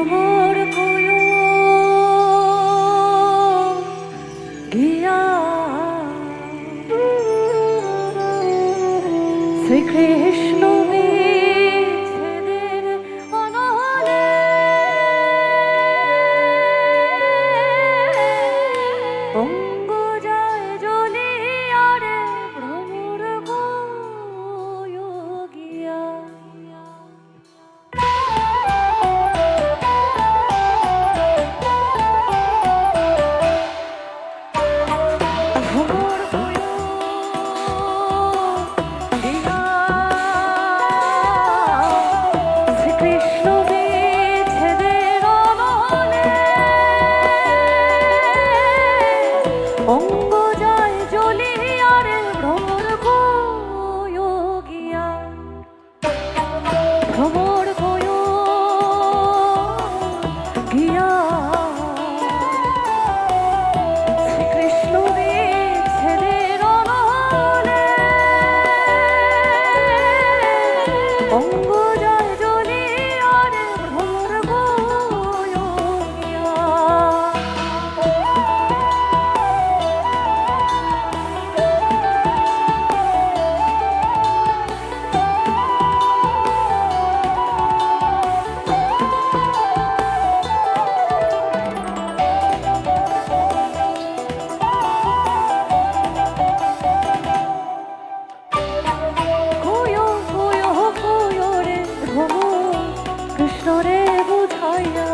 ভ্রমর quo গিয়া শ্রীকৃষ্ণ বিচ্ছেদের অনলে অঙ্গ যায় জ্বলিয়া রে ভ্রমর কোয়ো গিয়া। অঙ্গ যায় জ্বলিয়া রে ভ্রমর কোয়ো গিয়া, ভ্রমর কোয়ো গিয়া শ্রীকৃষ্ণ বিচ্ছেদের অনলে অঙ্গ যায় জ্বলিয়া রে ভ্রমর কোয়ো গিয়া। কৃষ্ণরে বুঝাইয়া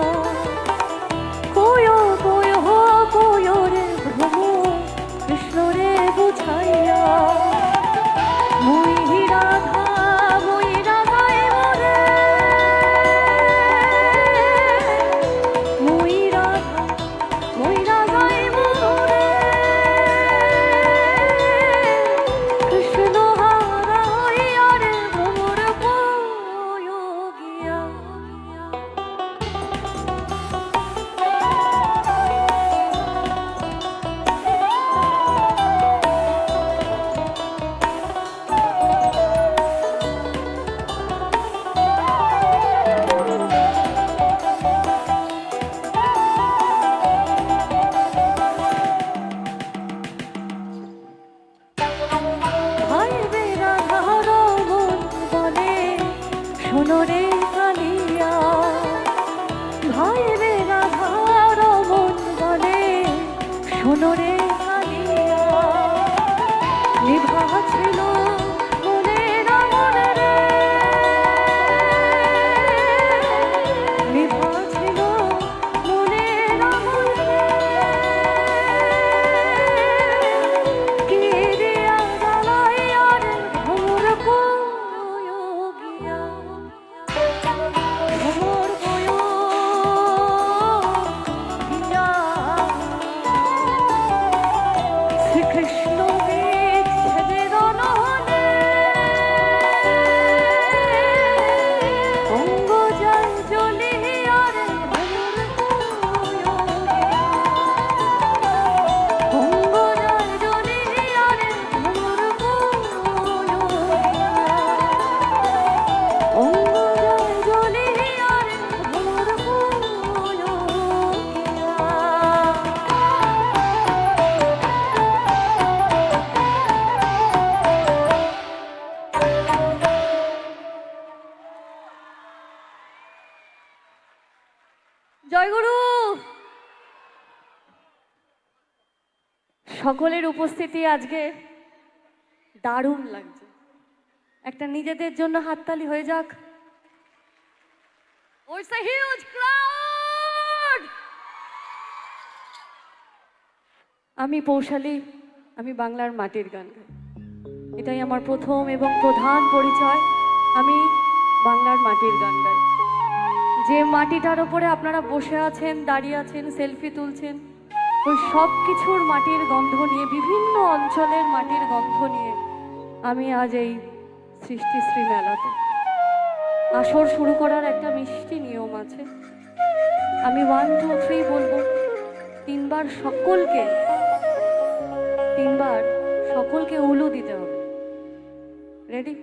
কোয়ো কোয়ো কোয়ো রে ভ্রমর কৃষ্ণরে বুঝাইয়া মুই রাধা মুই রাধাই মরে মুই রাধা মুই রাধাই মরে কৃষ্ণ হারা হইয়া রে ভ্রমর কোয়ো গিয়া। শোনো রে কালিয়া ভাই রে রাধার মন বলে শোনো রে কালিয়া নিভা ছিল মনের মনে রে নিভা ছিল মনের মনে কি দিয়া জ্বালাইয়া রে ভ্রমর কোয়ো গিয়া। ভ্রমর কোয়ো গিয়া শ্রীকৃষ্ণ বিচ্ছেদের অনলে অঙ্গ যায় জ্বলিয়া রে ভ্রমর কোয়ো গিয়া। অঙ্গ যায় জ্বলিয়া রে ভ্রমর কোয়ো গিয়া। অঙ্গ যায় জ্বলিয়া রে ভ্রমর কোয়ো গিয়া। জয়গুরু। সকলের উপস্থিতি আজকে দারুণ লাগছে। একটা নিজেদের জন্য হাততালি হয়ে যাক। It's a huge crowd. আমি পৌশালী, আমি বাংলার মাটির গান গাই। এটাই আমার প্রথম এবং প্রধান পরিচয়। আমি বাংলার মাটির গান গাই। যে মাটিটার ওপরে আপনারা বসে আছেন, দাঁড়িয়ে আছেন, সেলফি তুলছেন, ওই সব কিছুর মাটির গন্ধ নিয়ে, বিভিন্ন অঞ্চলের মাটির গন্ধ নিয়ে আমি আজ এই সৃষ্টিশ্রী মেলাতে। আসর শুরু করার একটা মিষ্টি নিয়ম আছে। আমি 1 2 3 বলবো, তিনবার সকলকে উলু দিতে হবে। রেডি?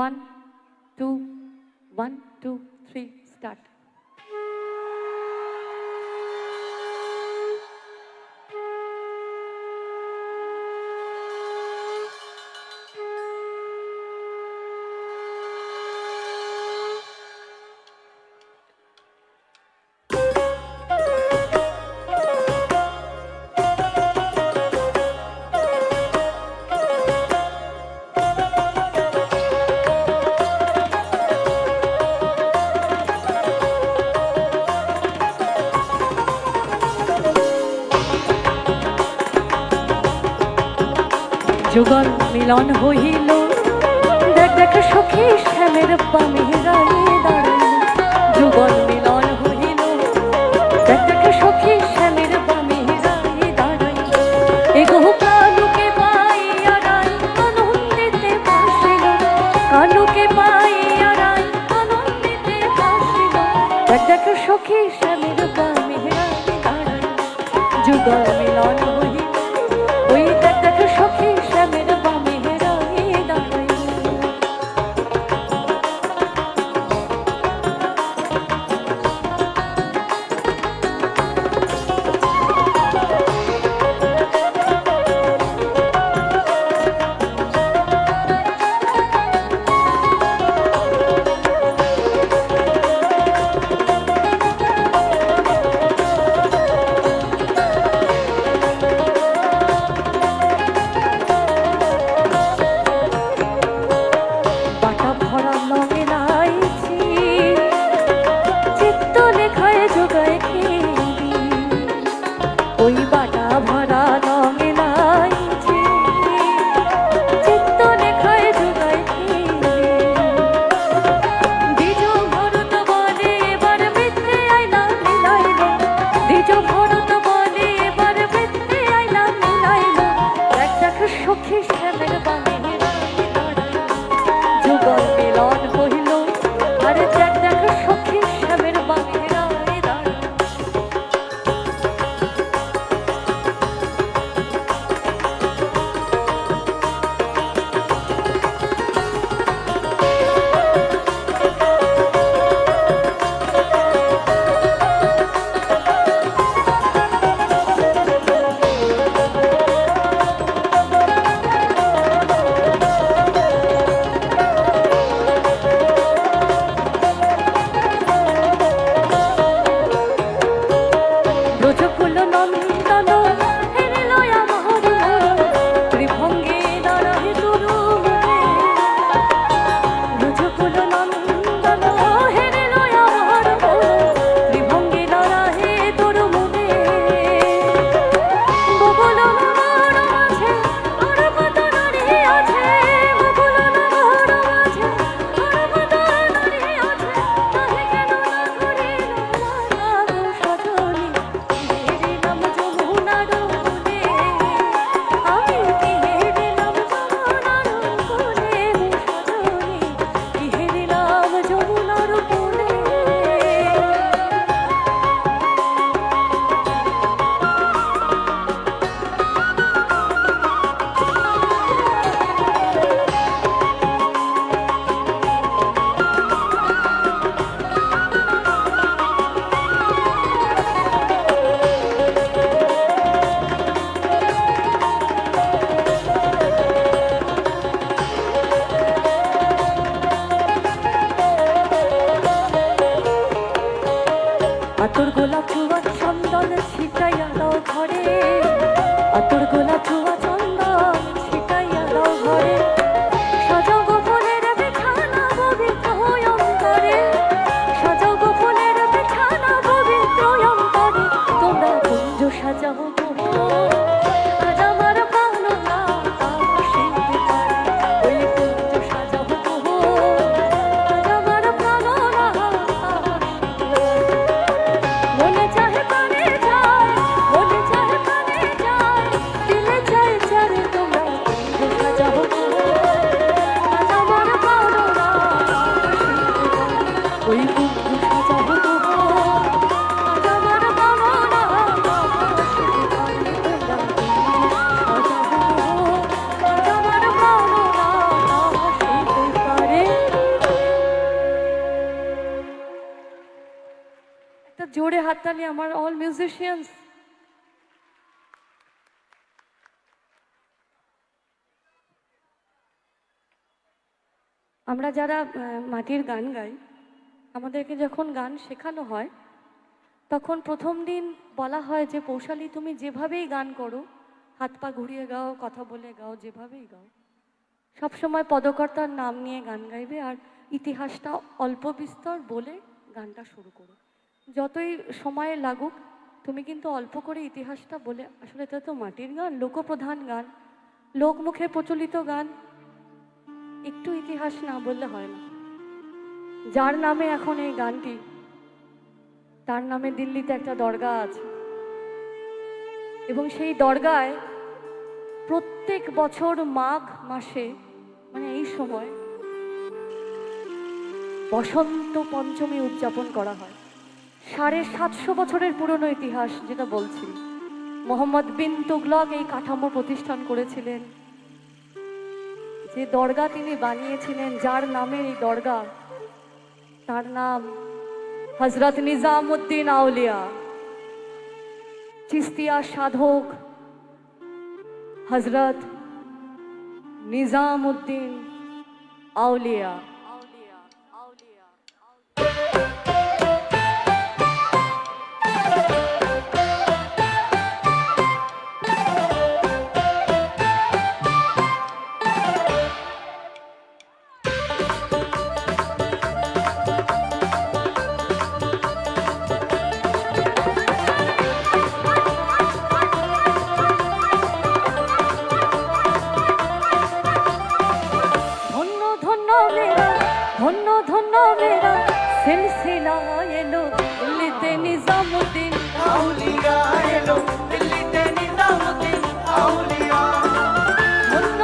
1 2 1 2 3 স্টার্ট। যুগল মিলন হইল, দেখ দেখ সখী শ্যামের বামে দাঁড়িয়ে দাঁড়াইল। যুগল মিলন হইল, দেখ দেখ সখী শ্যামের বামে দাঁড়িয়ে দাঁড়াইল। এগো কানুকে পাইয়া রাই আনন্দিতে ভাসিল, কানুকে পাইয়া রাই আনন্দিতে ভাসিল। দেখ দেখ সখী শ্যামের বামে দাঁড়িয়ে দাঁড়াইল। যুগল মিলন হইল, ওই দেখ দেখ সখী শ্যামের বামে দাঁড়িয়ে দাঁড়াইল। হাততালি আমার অল মিউজিশিয়ানস। আমরা যারা মাটির গান গাই, আমাদেরকে যখন গান শেখানো হয় তখন প্রথম দিন বলা হয় যে পৌশালী তুমি যেভাবেই গান করো, হাত পা ঘুরিয়ে গাও, কথা বলে গাও, যেভাবেই গাও, সবসময় পদকর্তার নাম নিয়ে গান গাইবে আর ইতিহাসটা অল্প বিস্তর বলে গানটা শুরু করো। যতই সময় লাগুক তুমি কিন্তু অল্প করে ইতিহাসটা বলে, আসলে এটা তো মাটির গান, লোকপ্রধান গান, লোকমুখে প্রচলিত গান, একটু ইতিহাস না বললে হয় না। যার নামে এখন এই গানটি, তার নামে দিল্লিতে একটা দরগা আছে এবং সেই দরগায় প্রত্যেক বছর মাঘ মাসে, মানে এই সময়, বসন্ত পঞ্চমী উদযাপন করা হয়। 750 বছরের পুরনো ইতিহাস যেটা বলছি। মোহাম্মদ বিন তুগলক এই কাঠামো প্রতিষ্ঠান করেছিলেন। যে দরগা তিনি বানিয়েছিলেন, যার নামে এই দরগা, তার নাম হযরত নিজামুদ্দিন আউলিয়া। চিস্তিয়া সাধক হযরত নিজামুদ্দিন আউলিয়া। ধন্য ধন্য মেরা সিলসিলা এলো দিল্লিতে, নিজামুদ্দিন আউলিয়া এলো দিল্লিতে, নিজামুদ্দিন আউলিয়া। ধন্য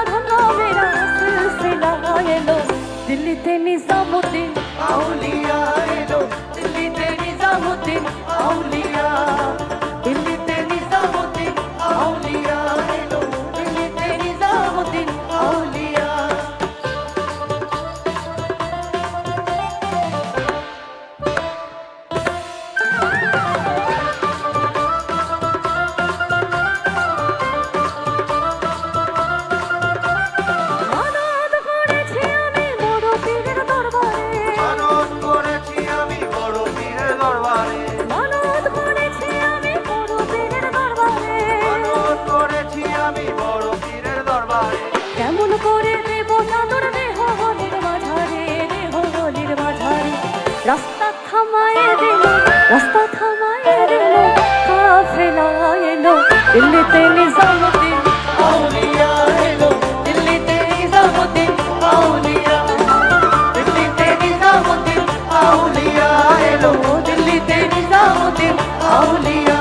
ধন্য মেরা সিলসিলা এলো দিল্লিতে, নিজামুদ্দিন আউলিয়া এলো দিল্লিতে, নিজামুদ্দিন আউলিয়া। দিল্লিতে নিজামুদ্দিন আউলিয়া এলো দিল্লিতে, নিজামুদ্দিন আউলিয়া। কেমন করে দেব চাদর দেহ হলির মাঝারে, দেহ হলির মাঝারে। রাস্তা থামায়ে দিল, রাস্তা থামায়ে দিল, কাফেলা এলো দিল্লিতে, নিজামুদ্দিন আউলিয়া এলো দিল্লিতে, নিজামুদ্দিন আউলিয়া। দিল্লিতে নিজামুদ্দিন আউলিয়া এলো দিল্লিতে, নিজামুদ্দিন আউলিয়া।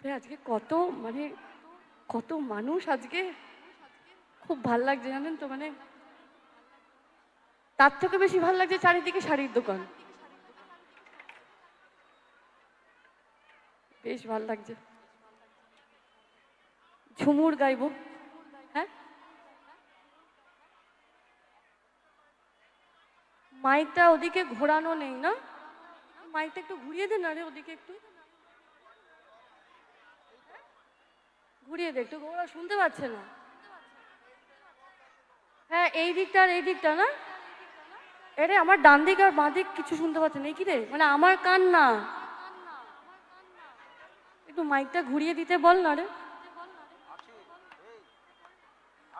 বাপরে আজকে কত মানে কত মানুষ আজকে, খুব ভাল লাগছে জানেন তো। মানে তার থেকে বেশি ভাল লাগছে চারিদিকে শাড়ির দোকান, বেশ ভাল লাগছে। ঝুমুর গাইবো, হ্যাঁ মাইকটা ওদিকে ঘোরানো নেই না, মাইকটা একটু ঘুরিয়ে দে না রে, ওদিকে একটু ঘুরিয়ে দে একটু, ওরা শুনতে পাচ্ছে না। হ্যাঁ এই দিকটা আর এই দিকটা না, এরে আমার ডান দিক আর বাঁ দিক কিছু শুনতে পাচ্ছে না, কি রে মানে আমার কান না, একটু মাইকটা ঘুরিয়ে দিতে বল না রে,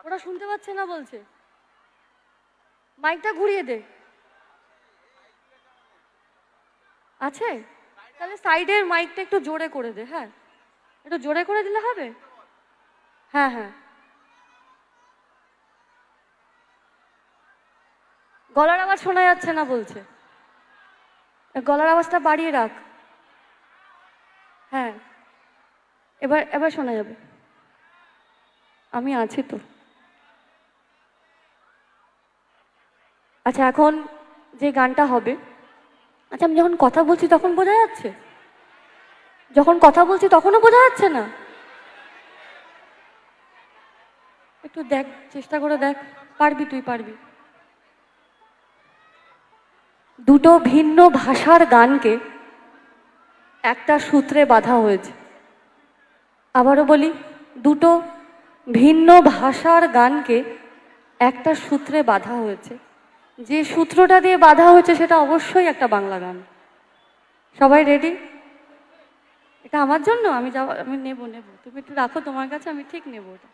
ওরা শুনতে পাচ্ছে না বলছে, মাইকটা ঘুরিয়ে দে। আছে তাহলে সাইডের মাইকটা একটু জোরে করে দে, হ্যাঁ একটু জোরে করে দিলে হবে। হ্যাঁ হ্যাঁ গলার আওয়াজ শোনা যাচ্ছে না বলছে, গলার আওয়াজটা বাড়িয়ে রাখ। হ্যাঁ এবার এবার শোনা যাবে, আমি আছি তো। আচ্ছা এখন যে গানটা হবে, আচ্ছা আমি যখন কথা বলছি তখন বোঝা যাচ্ছে, যখন কথা বলছি তখনও বোঝা যাচ্ছে না, একটু দেখ চেষ্টা করে দেখ, পারবি তুই পারবি। দুটো ভিন্ন ভাষার গানকে একটা সূত্রে বাঁধা হয়েছে। আবারও বলি, দুটো ভিন্ন ভাষার গানকে একটা সূত্রে বাঁধা হয়েছে, যে সূত্রটা দিয়ে বাঁধা হয়েছে সেটা অবশ্যই একটা বাংলা গান। সবাই রেডি? এটা আমার জন্য, আমি নেবো নেবো, তুমি একটু রাখো তোমার কাছে, আমি ঠিক নেবো ওটা।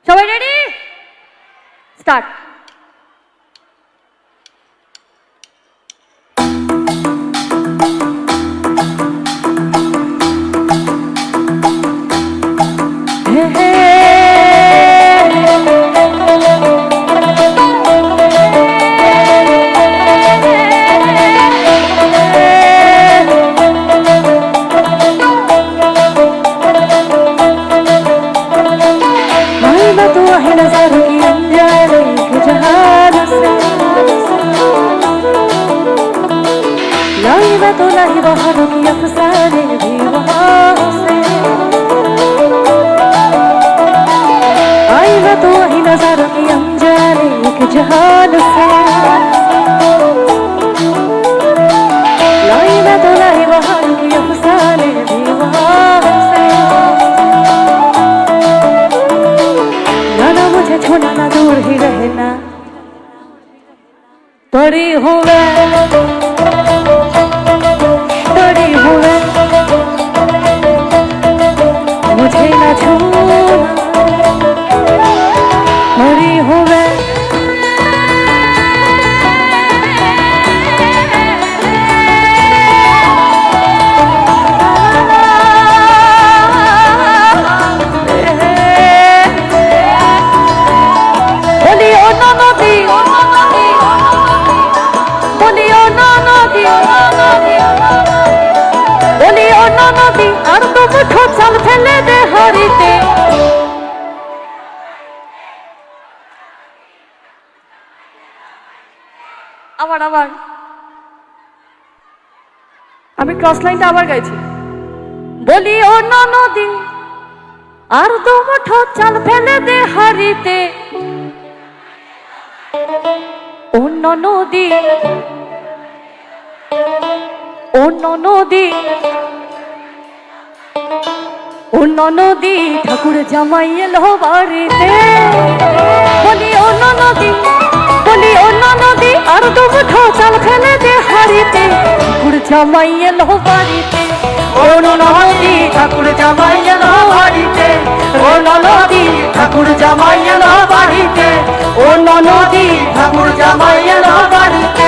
সবাই রেডি? স্টার্ট। तो नहीं बहारों की अफसाने भी वहाँ से आई, मैं तो वही नजारों की अनजाने एक जहान से लाई, मैं तो नहीं बहारों की अफसाने भी वहाँ से ना मुझे छोड़ना ना दूर ही रहना, पड़ी हूँ मैं मुझे न छूना, मरी हूँ मैं बोलियो ना नदी, बोलियो ना नदी, बोलियो ना नदी আর তো মুঠো চাল ফেলে দে হরিতে। আবার আবার আমি ক্রস লাইনটা আবার গাইছি, বলিও না নদী আর তো মুঠো চাল ফেলে দে হরিতে, অন্য নদী অন্য নদী অন্য নদী ঠাকুর জামাই এলো বাড়িতে, বলি অন্য নদী, বলি অন্য নদী আর দু মুঠো চাল ফেলে দে হাড়িতে, ঠাকুর জামাই এলো বাড়িতে, অন্য নদী ঠাকুর জামাই এলো বাড়িতে, অন্য নদী ঠাকুর জামাই এলো বাড়িতে, অন্য নদী ঠাকুর জামাই এলো বাড়িতে,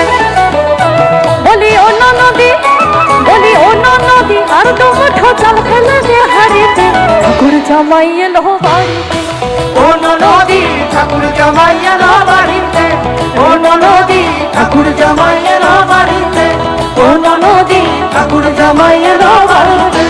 বলি অন্য নদী, বলি অন্য নদী আর দু মুঠো চাল ফেলে দে হাড়িতে, ঠাকুর জামাই এলো বাড়িতে, অন্য নদী ঠাকুর জামাই এলো বাড়িতে, অন্য নদী ঠাকুর জামাই এলো বাড়িতে, অন্য নদী ঠাকুর জামাই এলো বাড়িতে।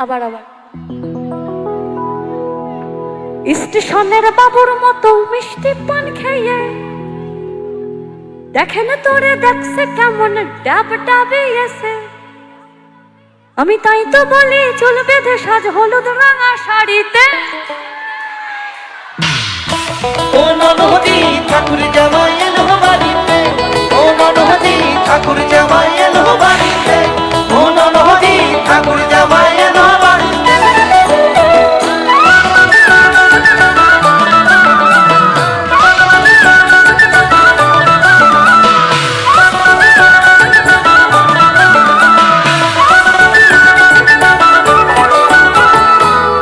আবার আবার স্টেশনের বাবুর মতো মিষ্টি পান খেয়ে দেখেন তোরে দেখছে কেমন ডাব ডাবে এসে, আমি তাই তো বলি চুল বেঁধে সাজ হলুদ রাঙা শাড়িতে। ও ননদী ঠাকুর জামাই এলো বাড়িতে, ও ননদী ঠাকুর জামাই এলো বাড়িতে, ও ননদী ঠাকুর জামাই এলো বাড়িতে।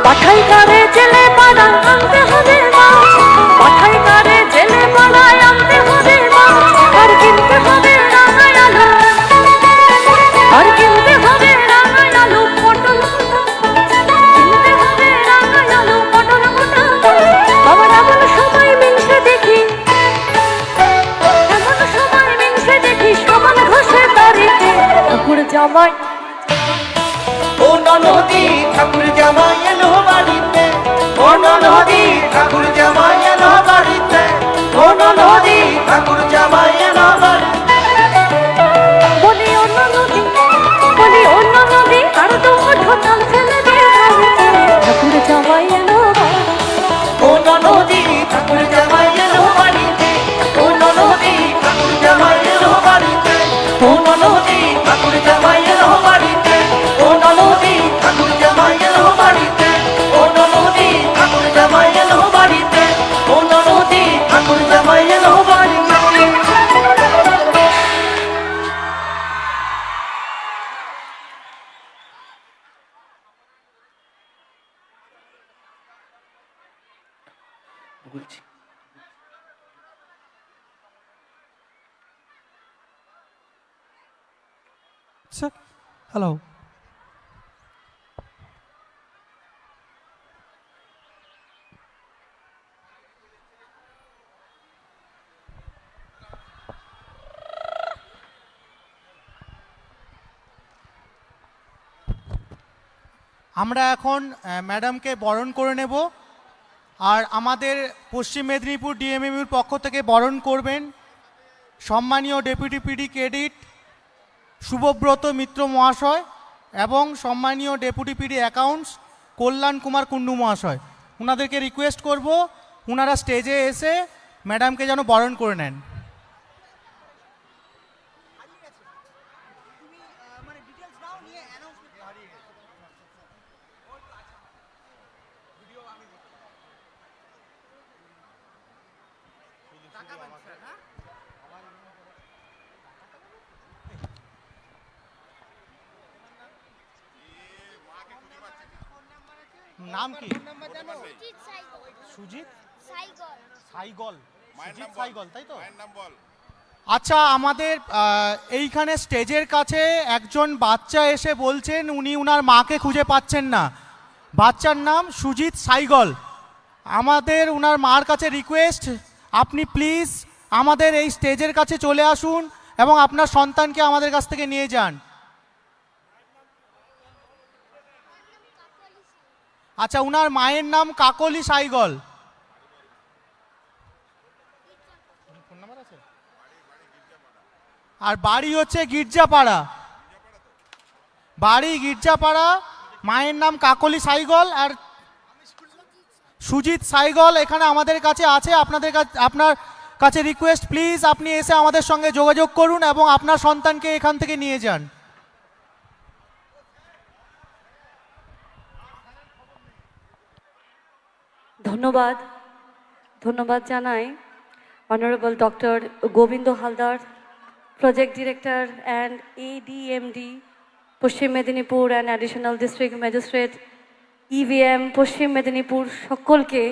পাঠাই কারে জেলে পাড়া আনতে হবে মাছ, পাঠাই কারে জেলে পাড়ায় আনতে হবে মাছ, আর কিনতে হবে রাঙায় আলু, আর কিনতে হবে রাঙায় আলু পটল মোটা, কিনতে হবে রাঙায় আলু পটল মোটা। আবার এমন সময় মিনসে দেখি, এমন সময় মিনসে দেখি সমান ঘষে দাঁড়িতে ঠাকুর জামাই। ও ননদী ঠাকুর জামাই এলো বাড়িতে, ও ননদী ঠাকুর জামাই এলো বাড়িতে, ও ননদী ঠাকুর জামাই এলো বাড়িতে। বলি অন্য নদী, বলি অন্য নদী, আর তো ওঠো তাল ফেলে দিয়ে ঠাকুর জামাই এলো। ও ননদী ঠাকুর জামাই এলো বাড়িতে, ও ননদী ঠাকুর জামাই এলো বাড়িতে, ও ননদী ঠাকুর জামাই এলো বাড়িতে, ও ননদী ঠাকুর জামাই এলো বাড়িতে, ও ননদী ঠাকুর জামাই এলো বাড়িতে, ও ননদী ঠাকুর জামাই এলো বাড়িতে। বলছি হ্যালো, আমরা এখন ম্যাডামকে বরণ করে নেব। আর আমাদের পশ্চিম মেদিনীপুর ডিএমএমইউর পক্ষ থেকে বরণ করবেন সম্মানীয় ডেপুটি পিডি ক্রেডিট শুভব্রত মিত্র মহাশয় এবং সম্মানীয় ডেপুটি পিডি অ্যাকাউন্টস কল্যাণ কুমার কুন্ডু মহাশয়। ওনাদেরকে রিকোয়েস্ট করব ওনারা স্টেজে এসে ম্যাডামকে যেন বরণ করে নেন। নাম কি? সুজিত সাইগল, সুজিত সাইগল, তাই তো? আচ্ছা, আমাদের এইখানে স্টেজের কাছে একজন বাচ্চা এসে বলছেন উনি উনার মাকে খুঁজে পাচ্ছেন না। বাচ্চার নাম সুজিত সাইগল। আমাদের উনার মার কাছে রিকোয়েস্ট, আপনি প্লিজ আমাদের এই স্টেজের কাছে চলে আসুন এবং আপনার সন্তানকে আমাদের কাছ থেকে নিয়ে যান। আচ্ছা, উনার মায়ের নাম কাকলি সাইগল। আর বাড়ি হচ্ছে গির্জাপাড়া, বাড়ি গির্জাপাড়া। মায়ের নাম কাকলি সাইগল আর সুজিত সাইগল এখানে আমাদের কাছে আছে। আপনার কাছে রিকোয়েস্ট, প্লিজ আপনি এসে আমাদের সঙ্গে যোগাযোগ করুন এবং আপনার সন্তানকে এখান থেকে নিয়ে যান। ধন্যবাদ, ধন্যবাদ জানাই honourable doctor Gobinda Haldar, project director and ADMD Paschim Medinipur and additional district magistrate EVM Paschim Medinipur, সকলকে,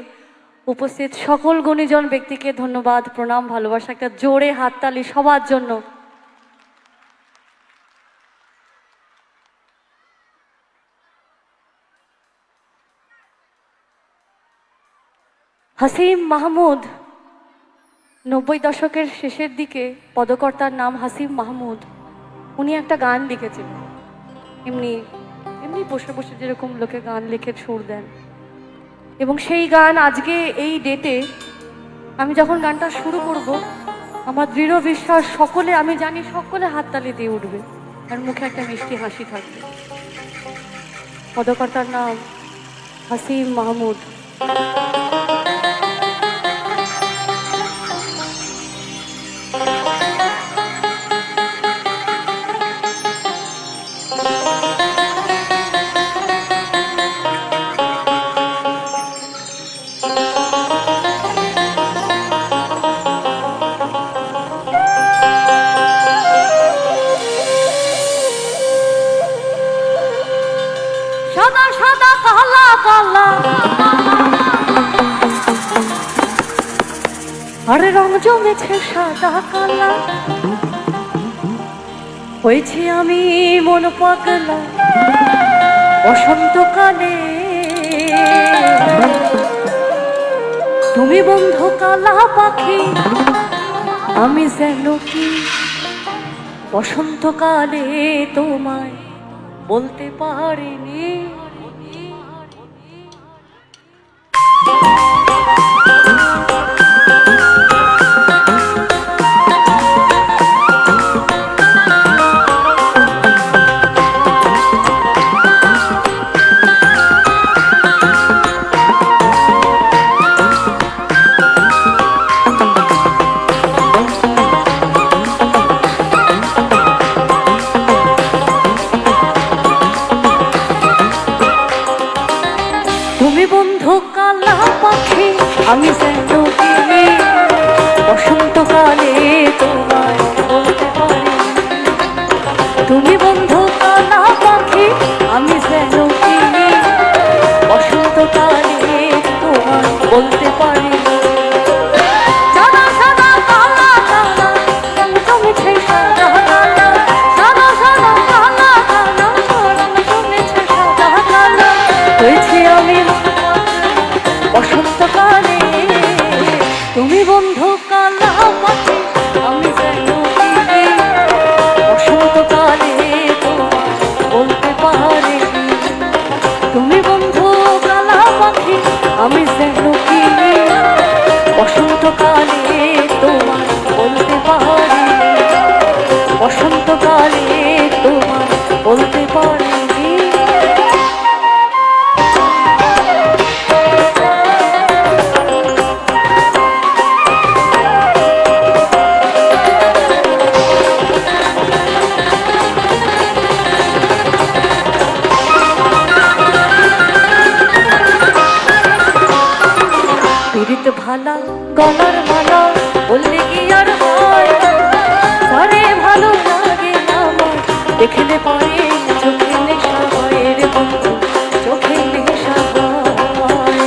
উপস্থিত সকল গুণীজন ব্যক্তিকে ধন্যবাদ, প্রণাম, ভালোবাসা, একটা জোরে হাততালি সবার জন্য। হাসিম মাহমুদ, 90 দশকের শেষের দিকে পদকর্তার নাম হাসিম মাহমুদ। উনি একটা গান লিখেছিলেন, এমনি এমনি এমনি বসে বসে যেরকম লোকে গান লিখে সুর দেন, এবং সেই গান আজকে এই ডেটে আমি যখন গানটা শুরু করব, আমার দৃঢ় বিশ্বাস সকলে, আমি জানি সকলে হাততালি দিয়ে উঠবে আর মুখে একটা মিষ্টি হাসি থাকবে। পদকর্তার নাম হাসিম মাহমুদ। সাদা সাদা কালা কালা আরে রং জমেছে সাদা কালা, হয়েছি আমি মন পাগলা বসন্তকালে। তুমি বন্ধু কালা পাখি, আমি যেন কি বসন্তকালে তোমায় বলতে পারিনি। তুমি বন্ধু কালা পাখি, আমি যেন কি বসন্তকালে তোমায় বলতে পারি। তুমি বন্ধু কালা পাখি, আমি যেন কি বসন্তকালে তোমায় বলতে পারি। সাদা সাদা কালা কালা রং জমেছে সাদা কালা, সাদা সাদা কালা কালা রং জমেছে সাদা কালা, হয়েছে আমি বসন্তকালে। তুমি বন্ধু কালা পাখি, আমি যেন কি বসন্তকালে তোমায় বলতে পারি। তুমি বন্ধু কালা পাখি, আমি যেন কি বসন্তকালে তোমায় বলতে পারি। বসন্তকালে তোমায় বলতে পারি। পীড়িত ভালা গলার মালা বললে কি আর হয়, তারে ভালো লাগে আমার দেখলে পরে চোখে নেশা হয় রে বন্ধু, চোখে নেশা হয়।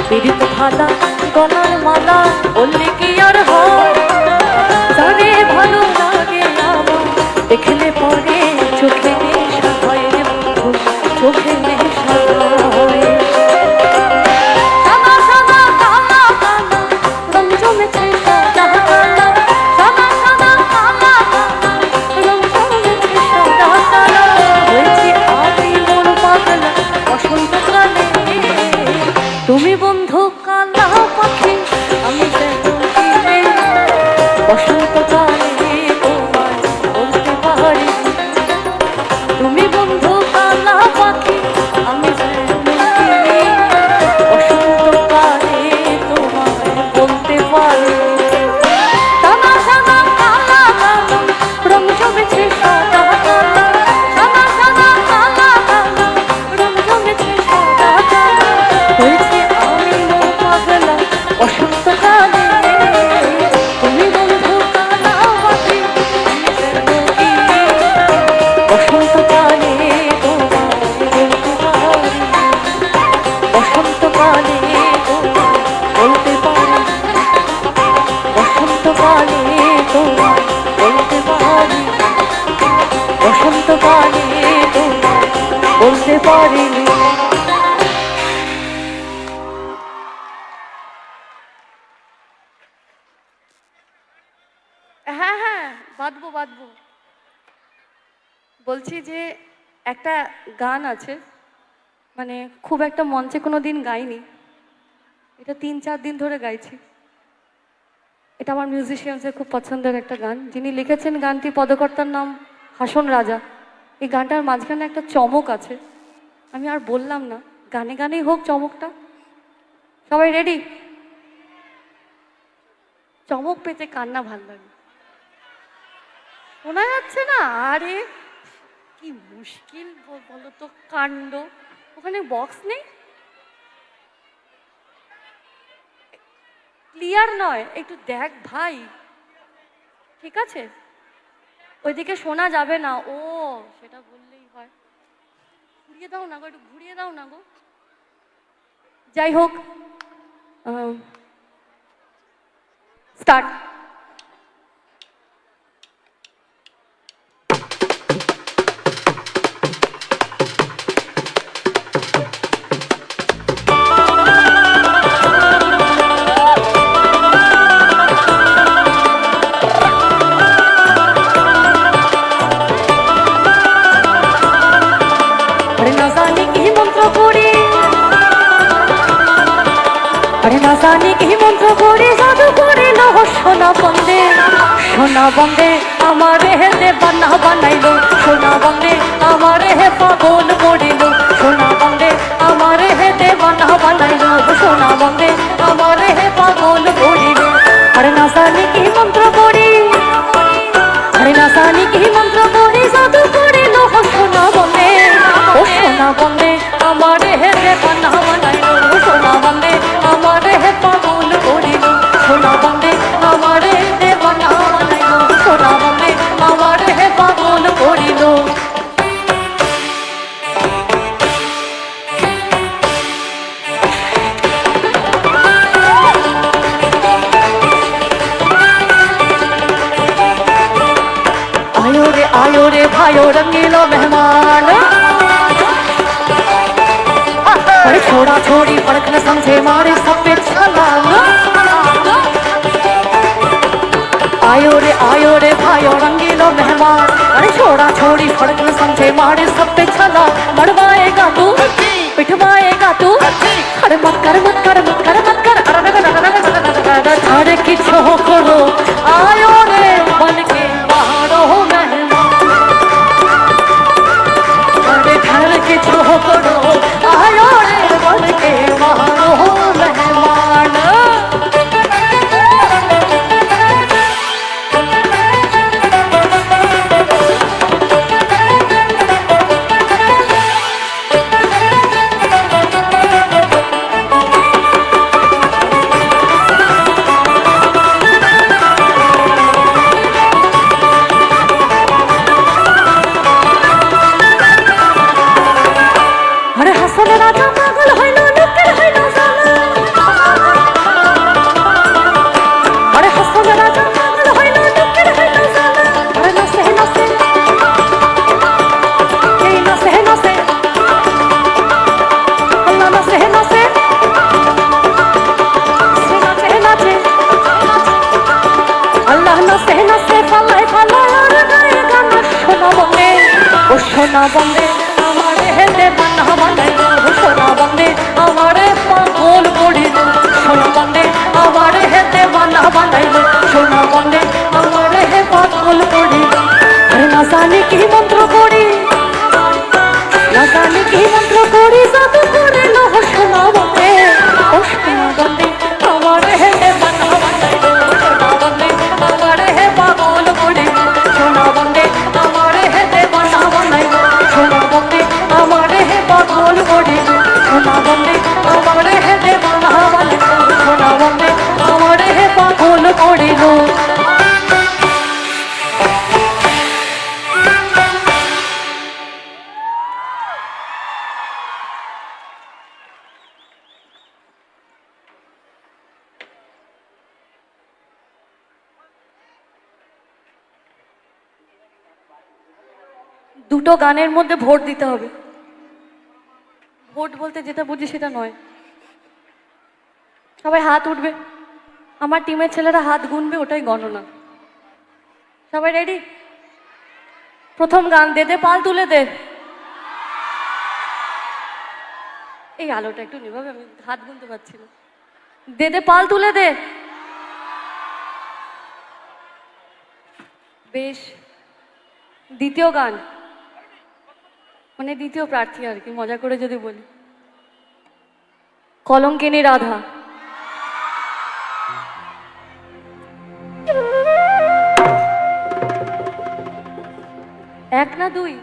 পীড়িত ভালা গলার মালা বললে কি আর হয়, তারে ভালো লাগে আমার দেখলে পরে চোখে নেশা হয় রে বন্ধু, চোখে নেশা হয়। সাদা সাদা কালা কালা রং জমেছে সাদা কালা, সাদা সাদা কালা কালা রং জমেছে সাদা কালা, হয়েছে আমি মন পাগলা বসন্তকালে। তুমি বন্ধু কালা পাখি, আমি যেন কি বসন্তকালে তোমায় বলতে পারি। তুমি বন্ধু কালা পাখি, আমি যেন কি বসন্তকালে তোমায় বলতে পারি। সাদা সাদা কালা কালা রং জমেছে সাদা কালা, সাদা সাদা কালা কালা রং জমেছে সাদা কালা, হয়েছে আমি মন পাগলা বসন্তকালে। তুমি বন্ধু কালা পাখি, আমি যেন কি বসন্তকালে তোমায় বলতে পারি। বসন্তকালে তোমায় বলতে পারি। বসন্তকালে তোমায় বলতে পারি। বসন্তকালে তোমায় বলতে পারিনি। হ্যাঁ হ্যাঁ, বাঁধবো বাঁধবো। বলছি যে একটা গান আছে, মানে খুব একটা মঞ্চে কোনো দিন গাইনি, এটা 3-4 দিন ধরে গাইছি। এটা আমার মিউজিশিয়ানসের খুব পছন্দের একটা গান। যিনি লিখেছেন গানটি, পদকর্তার নাম হাসন রাজা। এই গানটার মাঝখানে একটা চমক আছে, আমি আর বললাম না, গানে গানেই হোক চমকটা। সবাই রেডি? চমক পেতে কান্না ভাল লাগে, শোনা যাচ্ছে না? আরে কি মুশকিল বলো তো, কাণ্ড। ওখানে বক্স নেই, ক্লিয়ার নয়, একটু দেখ ভাই। ঠিক আছে, ওইদিকে শোনা যাবে না। ও, সেটা বললেই হয়। ঘুরিয়ে দাও না গো, একটু ঘুরিয়ে দাও না গো। যাই হোক, স্টার্ট। আরে না জানি কি মন্ত্র করি, আরে না জানি কি মন্ত্র করি, জাদু করে না সোনা বন্দে, সোনা বন্দে আমার হেতে বান্না বানাইলো, সোনা বন্দে আমার হে পাগল করিল, সোনা বন্দে আমার হেতে বান্না বানাইলো, সোনা বন্দে আমার হে পাগল করিল। আরে না জানি কি মন্ত্র করি, আরে না জানি কি মন্ত্র করি, জাদু করে না সোনা বন্দে, ও সোনা বন্দে আমার হেতে বান্না বানাইলো, সোনা বন্দে আমার হে পাগল করিল, সোনা বন্দে আমার হেতে বান্না বানাইলো, সোনা বন্দে আমার হে পাগল করিল। आयो रे भाइयो रंगीलो मेहमान, अरे छोड़ा छोड़ी फर्क न समझे मारे सब पे छलांग। आयो रे भाइयो रंगीलो मेहमान, अरे छोड़ा छोड़ी फर्क न समझे मारे सब पे छलांग। मरवाएगा तू, पिटवाएगा तू, अरे मत कर मत कर मत कर मत कर, अरे की छोकरो आयो रे बन के बाहरो मेहमान, अरे घर के छोकरो आयो रे बन के बाहरो मेहमान। সোনা বন্দে আমার হেতে বান্না বানাইল, সোনা বন্দে আমার পাগল করিল, সোনা বন্দে আমার হেতে বান্না বানাইল, সোনা বন্দে আমার হে পাগল করিল। আরে না জানি কি মন্ত্র করি, না জানি কি মন্ত্র করি, জাদু করে লো সোনা বন্দে, ও সোনা বন্দে আমার হেতে বান্না বানাইল, সোনা বন্দে আমার হে পাগল করিল, সোনা বন্দে আমার হেতে বান্না বানাইল, সোনা বন্দে আমার হে পাগল করিল, সোনা বন্দে আমার হেতে বান্না বানাইল, সোনা বন্দে আমার হে পাগল করিল। দুটো গানের মধ্যে ভোট দিতে হবে। ভোট বলতে যেটা বুঝি সেটা নয়। সবাই হাত উঠবে, আমার টিমের ছেলেরা হাত গুনবে, ওটাই গণনা। সবাই রেডি? প্রথম গান, দে দে পাল তুলে দে। এই আলোটা একটু নিভাবে, আমি হাত গুনতে পারছি না। দে দে পাল তুলে দে। বেশ, দ্বিতীয় গান, মানে দ্বিতীয় প্রার্থী আর কি, মজা করে যদি বলি, কলঙ্কিনী রাধা। এক না দুই?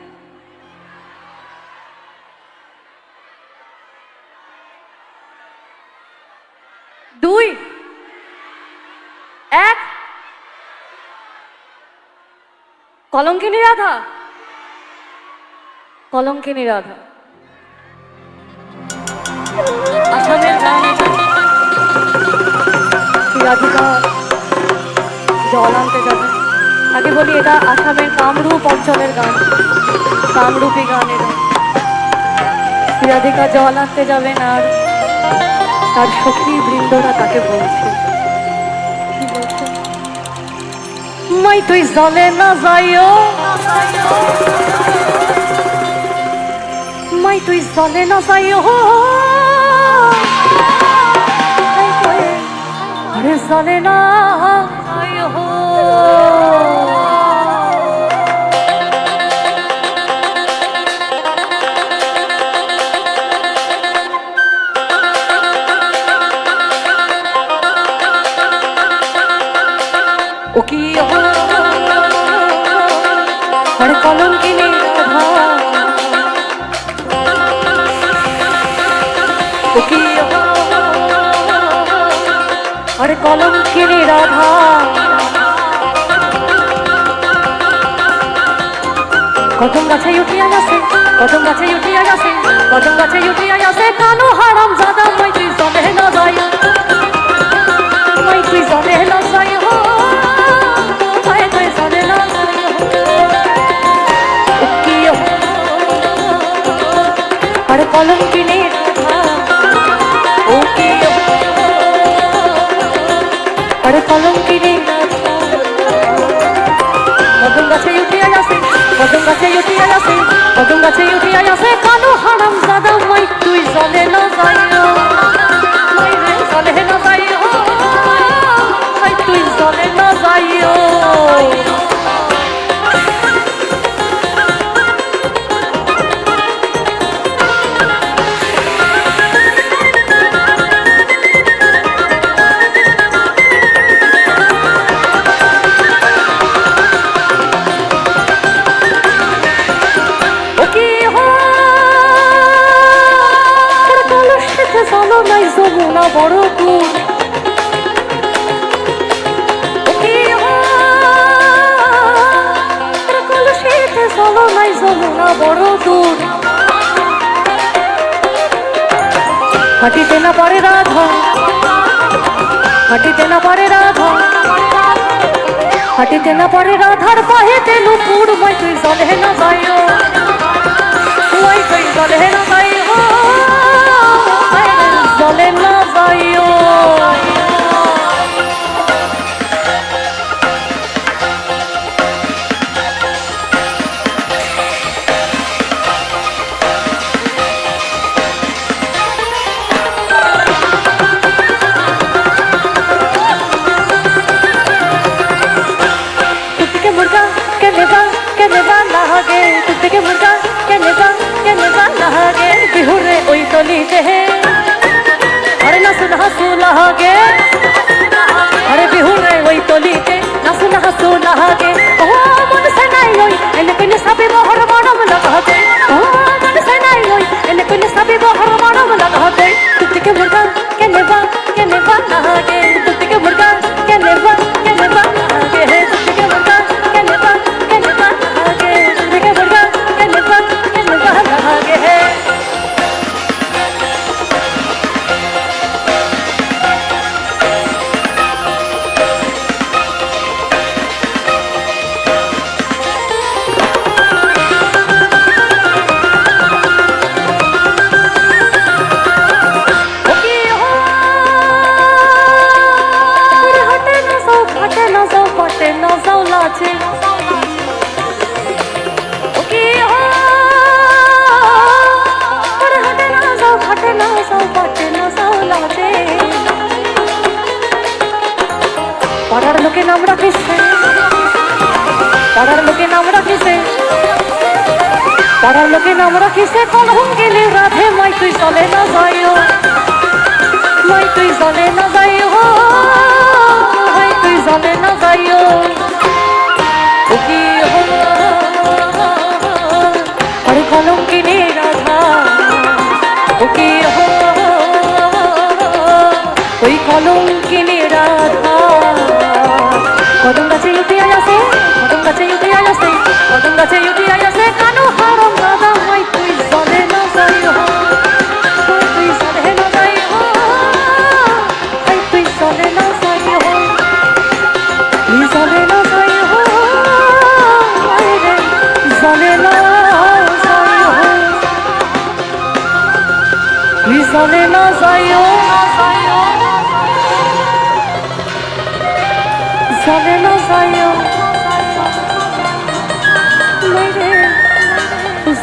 দুই, এক। কলঙ্কিনী রাধা, কলঙ্কিনী রাধা। আসামের গান, রাধিকা জল আনতে যাবে। আগে বলি, এটা আসামের কামরূপ অঞ্চলের গান, কামরূপী গান এটা। রাধিকা জল আনতে যাবেন, আর তার সখী বৃন্দরা তাকে বলছে, কি বলছে? মাই তুই জলে না যাইও, মাই তুই জলে না যাইও, আরে জলে না যাইও। ও কি আরে কলঙ্কিনী রাধা, ও কি আরে কলঙ্কিনী রাধা। কদম গাছে উঠিয়া গেছে, কদম গাছে উঠিয়া গেছে, কদম গাছে উঠিয়া গেছে, কানো হারাম জাদা, মাই তুই জলে না যাই, মাই তুই জলে না যাই, মাই তুই জলে না যাই। আরে কলঙ্কিনী রাধা, ও কি আরে কলঙ্কিনী রাধা। কদম গাছে উঠিয়া গেছে, কদম গাছে উঠিয়া গেছে, কদম গাছে উঠিয়া গেছে, কানো হারাম জাদা, মাই তুই জলে না যাইও, মাই রে জলে না যাইও, মাই তুই জলে না যাইও। যমুনা বড় দূর, কলসিতে চলো নাই যমুনা বড় দূর। হাঁটিতে না পারে রাধা, হাঁটিতে না পারে রাধা, হাঁটিতে না পারে রাধার পাহেতে নুপুর, মাই তুই জলে না যাইও, মাই তুই জলে না যাইও, জলে না যাইও। তুতিকে মুর্গা কে নেবা লাগে, তুতিকে মুর্গা কে নেবা লাগে, বিহুরে ওই তলিতে হে আরে নাচুন হাসুন পাড়ার লোকে নাম রাখিছে, পাড়ার লোকে নাম রাখিছে, পাড়ার লোকে নাম রাখিছে কলঙ্কিনী রাধে। মাই তুই চলে না যাইও, মাই তুই চলে না যাইও, মাই তুই চলে না যাইও। ও কি আরে কলঙ্কিনী রাধা, ও কি ওই কলঙ্কিনী রাধা। কদম গাছে উঠিয়া আছে, কদম গাছে উঠিয়া আছে, কদম গাছে উঠিয়া আছে কানো হারম দাদা। মাই তুই চলে না যাইও, মাই তুই চলে না যাইও, মাই তুই চলে না যাইও, তুই চলে না যাইও, মাই রে চলে না যাইও, তুই চলে না যাইও, চলে না যাইও, মাই রে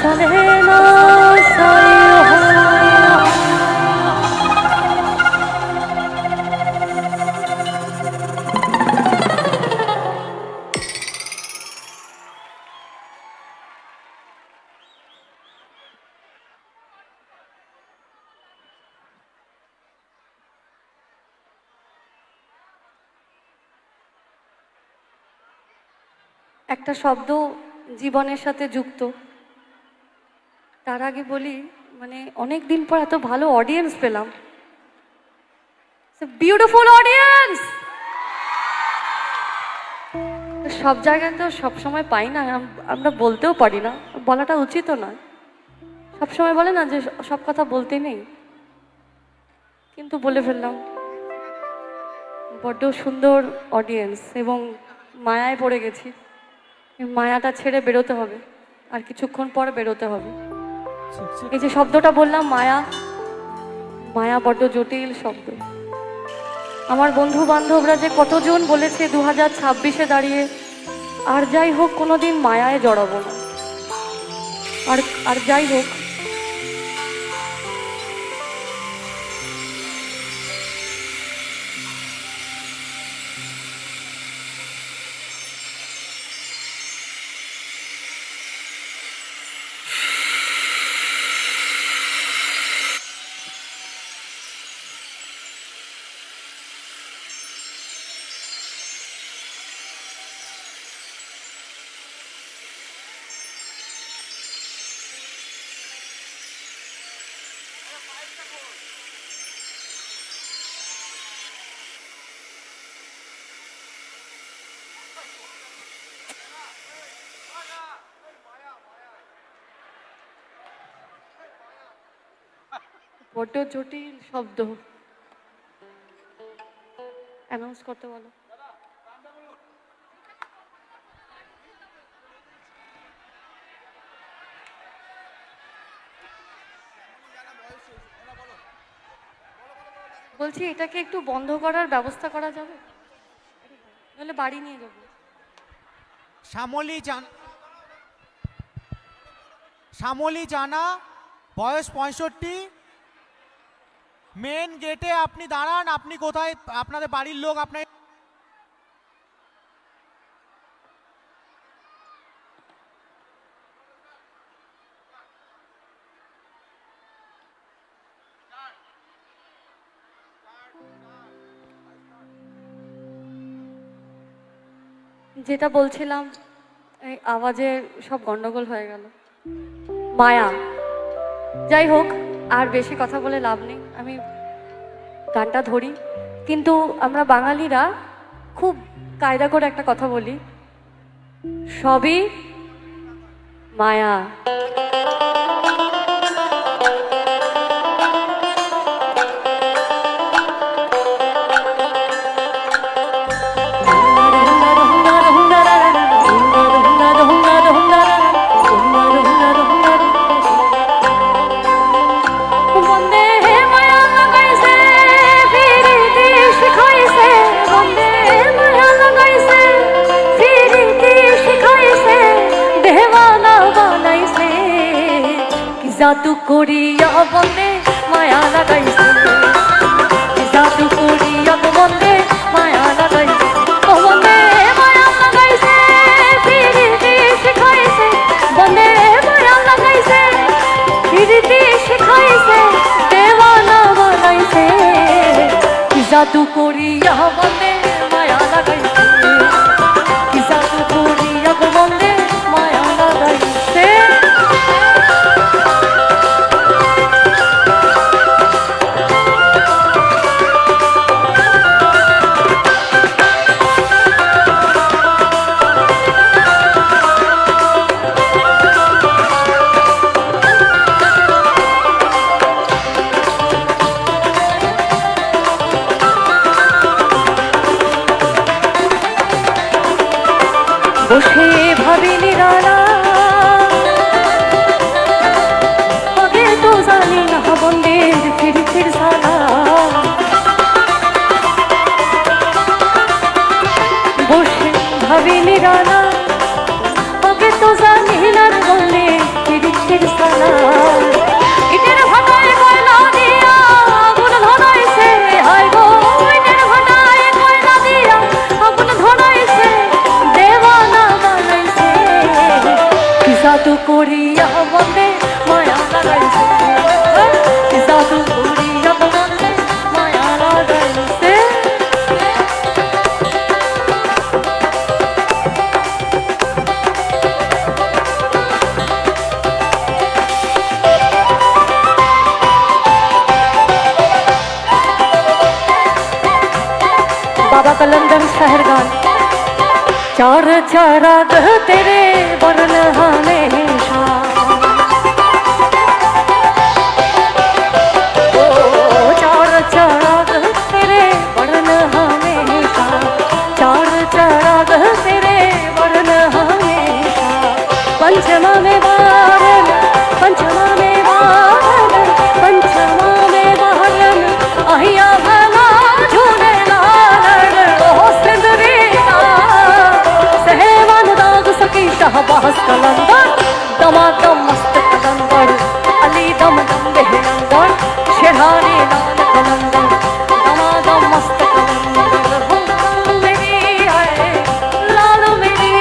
চলে না যাইও। একটা শব্দ জীবনের সাথে যুক্ত। তার আগে বলি, মানে অনেক দিন পর এত ভালো অডিয়েন্স পেলাম, বিউটিফুল অডিয়েন্স। সব জায়গায় তো সবসময় পাই না, আমরা বলতেও পারি না, বলাটা উচিতও নয়। সবসময় বলে না যে সব কথা বলতে নেই, কিন্তু বলে ফেললাম। বড্ড সুন্দর অডিয়েন্স এবং মায়ায় পড়ে গেছি। মায়াটা ছেড়ে বেরোতে হবে, আর কিছুক্ষণ পর বেরোতে হবে। এই যে শব্দটা বললাম মায়া, মায়া বড্ড জটিল শব্দ। আমার বন্ধু বান্ধবরা যে কতজন বলেছে 2026-এ দাঁড়িয়ে আর যাই হোক কোনোদিন মায়ায় জড়াবো না, আর যাই হোক বড্ড জটিল শব্দ। অ্যানাউন্স করতে বলো। বলছি এটাকে একটু বন্ধ করার ব্যবস্থা করা যাবে, নাহলে বাড়ি নিয়ে যাবো। শ্যামলী জানা, বয়স 65, মেন গেটে আপনি দাঁড়ান। আপনি কোথায়? আপনাদের বাড়ির লোক আপনার যেটা বলছিলাম, এই আওয়াজে সব গন্ডগোল হয়ে গেল। মায়া, যাই হোক আর বেশি কথা বলে লাভ নেই, আমি গানটা ধরি। কিন্তু আমরা বাঙালিরা খুব কায়দা করে একটা কথা বলি, সবই মায়া। জাদু করিয়া বন্দে মায়া লাগাইছে, জাদু করিয়া বন্দে মায়া লাগাইছে। ও বসে ভাবি নিরালা আগে তো জানি না বন্দের ফির সালা বসে ভাবি নিরালা আগে তো জানি না বন্দের ফির সালা ইটের ভাটায় কয়লা দিয়া আগুন ধরাইছে হায় গো ইটের ভাটায় কয়লা দিয়া আগুন ধরাইছে দেওয়ানা বানাইছে কি জাদু করিয়া বন্দে মায়া লাগাইছে কি জাদু করিয়া বন্দে মায়া লাগাইছে बाबा कलंदर शहर गान चार चाराग तेरे वर्ण हमेशा ओ चार चाराग तेरे वर्ण हमेशा चार चाराग तेरे वर्ण हमेशा पंचमा में बारन पंचमा में बारन पंचमा में बारन अहिया भला झूले शाहबाज कलंदर दमादम मस्त कलंदर अली दम दम बेहलंदर शेरानी लाल कलंदर दमादम मस्त कलंदर हो लाल मेरी है लाल मेरी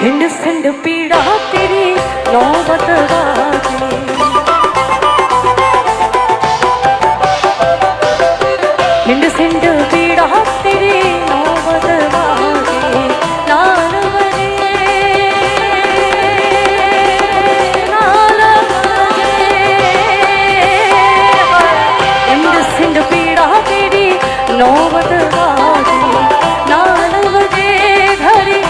हिंद सिंध पीड़ा तेरी नौबत बाजे हिंद सिंध पीड़ा तेरी नौबत बाजे लाल बजे लाल बजे हिंद सिंध पीड़ा तेरी नौबत बाजे लाल बजे घड़ी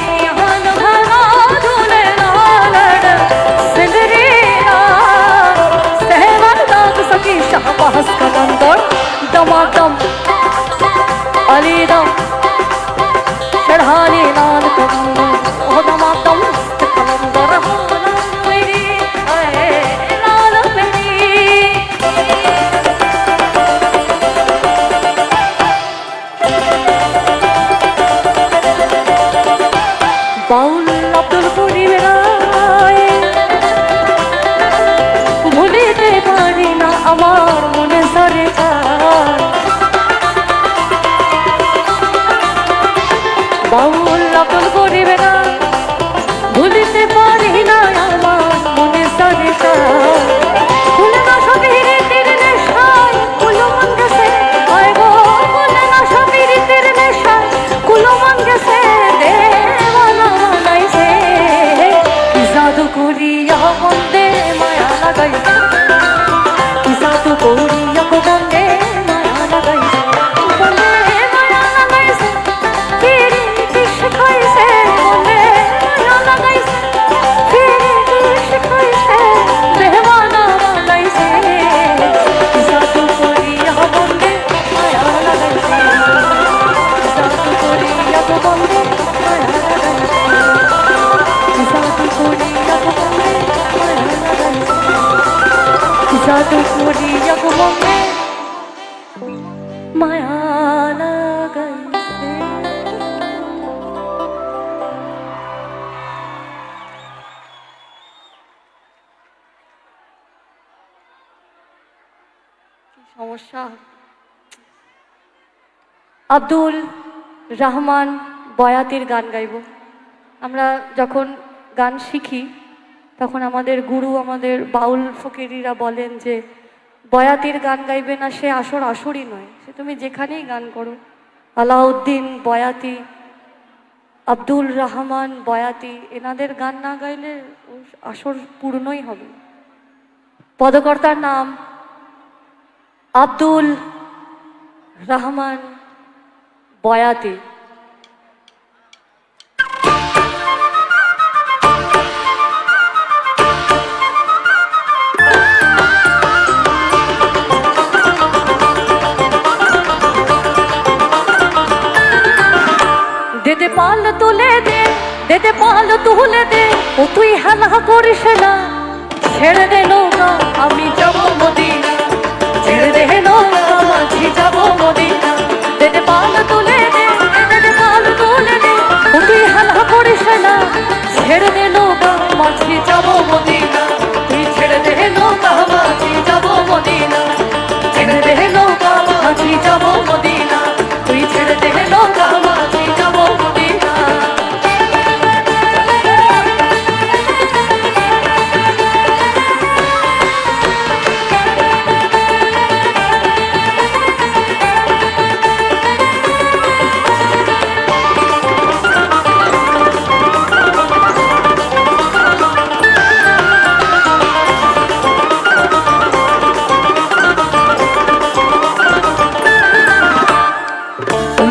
शाहबाज कलंदर दमादम अली दम चढ़ाने लाल कलंदर ओ दमादम मस्त कलंदर हो लाल मेरी लाल मेरी बाउल अब्दुल करीम राय ভুলিতে পারি না আমার মনে সরে বাউল আব্দুল করিবে না ভুলিতে পারি না আমার মনে সরে খুলে না সবিরে তীর নেশায় কুলো মন গেছে আয় গো খুলে না সবিরে তীর নেশায় কুলো মন গেছে দেওয়ানা বানাইছে কি জাদু করিয়া বন্দে মায়া লাগাইছে কি জাদু করিয়া বন্দে মায়া লাগাইছে বন্দে মায়া লাগাইছে ফিরে বিষ খাইছে বন্দে মায়া লাগাইছে ফিরে বিষ খাইছে দেওয়ানা বানাইছে কি জাদু করিয়া বন্দে মায়া লাগাইছে কি জাদু করিয়া বন্দে মায়া লাগাইছে কি জাদু করিয়া বন্দে মায়া লাগাইছে জাদু করিয়া মনে মায়া লাগাইছে কি সমস্যা আব্দুল রহমান বয়াতির গান গাইব আমরা যখন গান শিখি তখন আমাদের গুরু আমাদের বাউল ফকিরিরা বলেন যে বয়াতির গান গাইবে না সে আসর আসরই নয় সে তুমি যেখানেই গান করো আলাউদ্দিন বয়াতি আব্দুল রহমান বয়াতি এনাদের গান না গাইলে আসর পূর্ণই হবে পদকর্তার নাম আব্দুল রহমান বয়াতি দে পাল তুলে দে, ও তুই হেলা করিস না, ছেড়ে দে নৌকা আমি যাব মদিনা, ছেড়ে দে নৌকা মাঝি যাব মদিনা। দে পাল তুলে দে, দে পাল তুলে দে, ও তুই হেলা করিস না, ছেড়ে দে নৌকা মাঝি যাব মদিনা, তুই ছেড়ে দে নৌকা মাঝি যাব মদিনা, ছেড়ে দে নৌকা মাঝি যাব মদিনা, তুই ছেড়ে দে নৌকা মাঝি যাব মদিনা।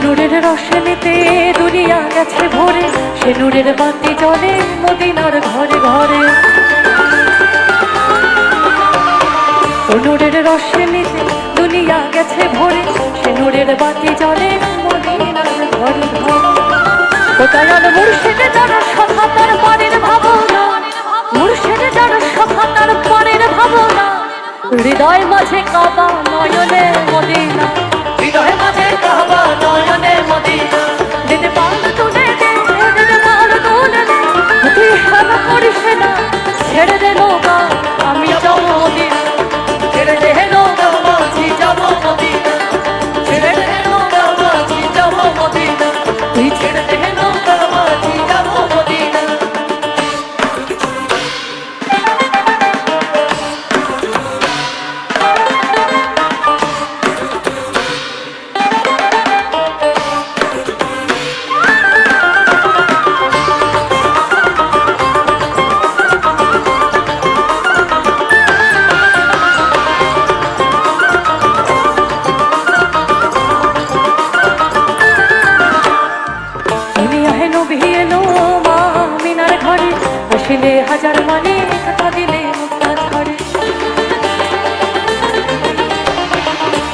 নূরের রোশনীতে দুনিয়া গেছে ভরে, সে নূরের বাতি জ্বলে মদিনার ঘরে ঘরে। নূরের রোশনীতে দুনিয়া গেছে ভরে, সে নূরের বাতি জ্বলে মদিনার ঘরে ঘরে। ও দয়াল মুর্শিদে যার সখা তার পরের ভাবনা, মুর্শিদে যার সখা তার পরের ভাবনা, হৃদয় মাঝে কাবা নয়নে মদিনা, হৃদয় মাঝে কাবা নয়নে মদিনা। দিতে পাল তুলে দে, দিতে পাল তুলে দে, তুই হেলা করিস না, ছেড়ে দে নৌকা আমি যাব মদিনা, ছেড়ে দে নৌকা মাঝি যাব মদিনা, ছেড়ে দে নৌকা মাঝি যাব মদিনা, তুই ছেড়ে দে নৌকা মাঝি যাব মদিনা। আসিলে হাজার মানে কথা দিলে মুক্তা ঝরে,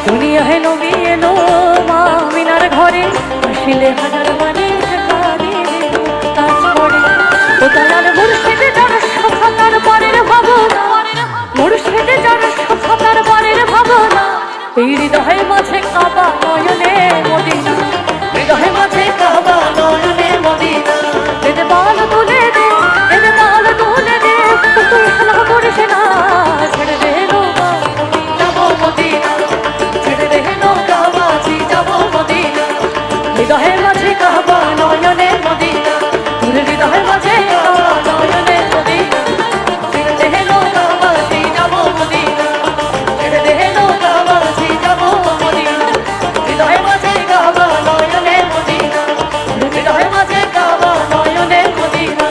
দুনিয়ায় নবী এলো মা মিনার ঘরে, আসিলে হাজার মানে কথা দিলে মুক্তা ঝরে। ও দয়াল মুর্শিদে যার সখা তার পরের ভাবনা, মুর্শিদে যার সখা তার পরের ভাবনা, এই হৃদয় মাঝে কাবা নয়নে মদিনা, হৃদয় মাঝে কাবা নয়নে মদিনা। দে পাল তুলে দে, দে পাল তুলে দে, তুই হেলা করিস না, ছেড়ে দে নৌকা আমি যাব মদিনা, ছেড়ে দে নৌকা মাঝি যাব মদিনা, হৃদয় মাঝে কাবা নয়নে মদিনা, তোর হৃদয় মাঝে কাবা নয়নে মদিনা, ছেড়ে দে নৌকা মাঝি যাব মদিনা, ছেড়ে দে নৌকা মাঝি যাব মদিনা, হৃদয় মাঝে কাবা নয়নে মদিনা, হৃদয় মাঝে কাবা নয়নে মদিনা।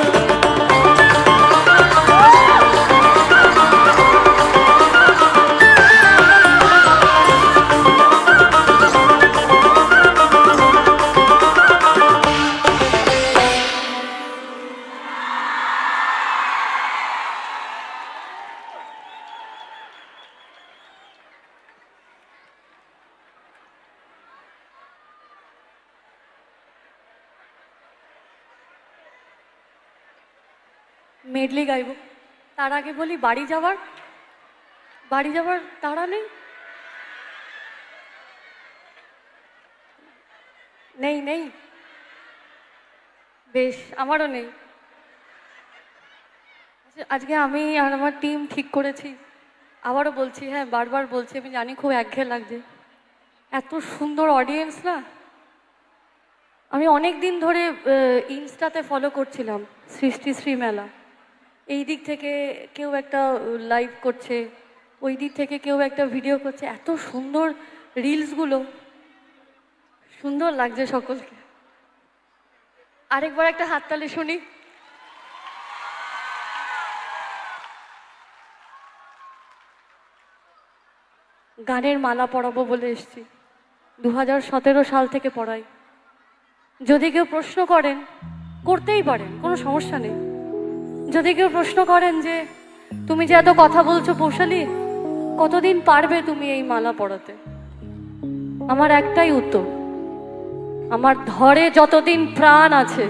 মেডলি গাইব, তার আগে বলি বাড়ি যাওয়ার তাড়া নেই, নেই নেই, বেশ আমারও নেই। আজকে আমি আর আমার টিম ঠিক করেছি, আবারও বলছি, হ্যাঁ বারবার বলছি, আমি জানি খুব একঘেয়ে লাগছে, এত সুন্দর অডিয়েন্স না। আমি অনেক দিন ধরে ইনস্টাতে ফলো করছিলাম সৃষ্টিশ্রী মেলা, এই দিক থেকে কেউ একটা লাইভ করছে, ওই দিক থেকে কেউ একটা ভিডিও করছে, এত সুন্দর রিলসগুলো, সুন্দর লাগছে সকলকে। আরেকবার একটা হাততালি শুনি। গানের মালা পরাবো বলে এসছি, 2017 সাল থেকে পড়াই। যদি কেউ প্রশ্ন করেন, করতেই পারেন, কোনো সমস্যা নেই। যদি কেউ প্রশ্ন করেন যে তুমি যে এত কথা বলছো পৌশালী, কতদিন পারবে তুমি এই মালা পরাতে, আমার একটাই উত্তর, আমার ধরে যতদিন প্রাণ আছে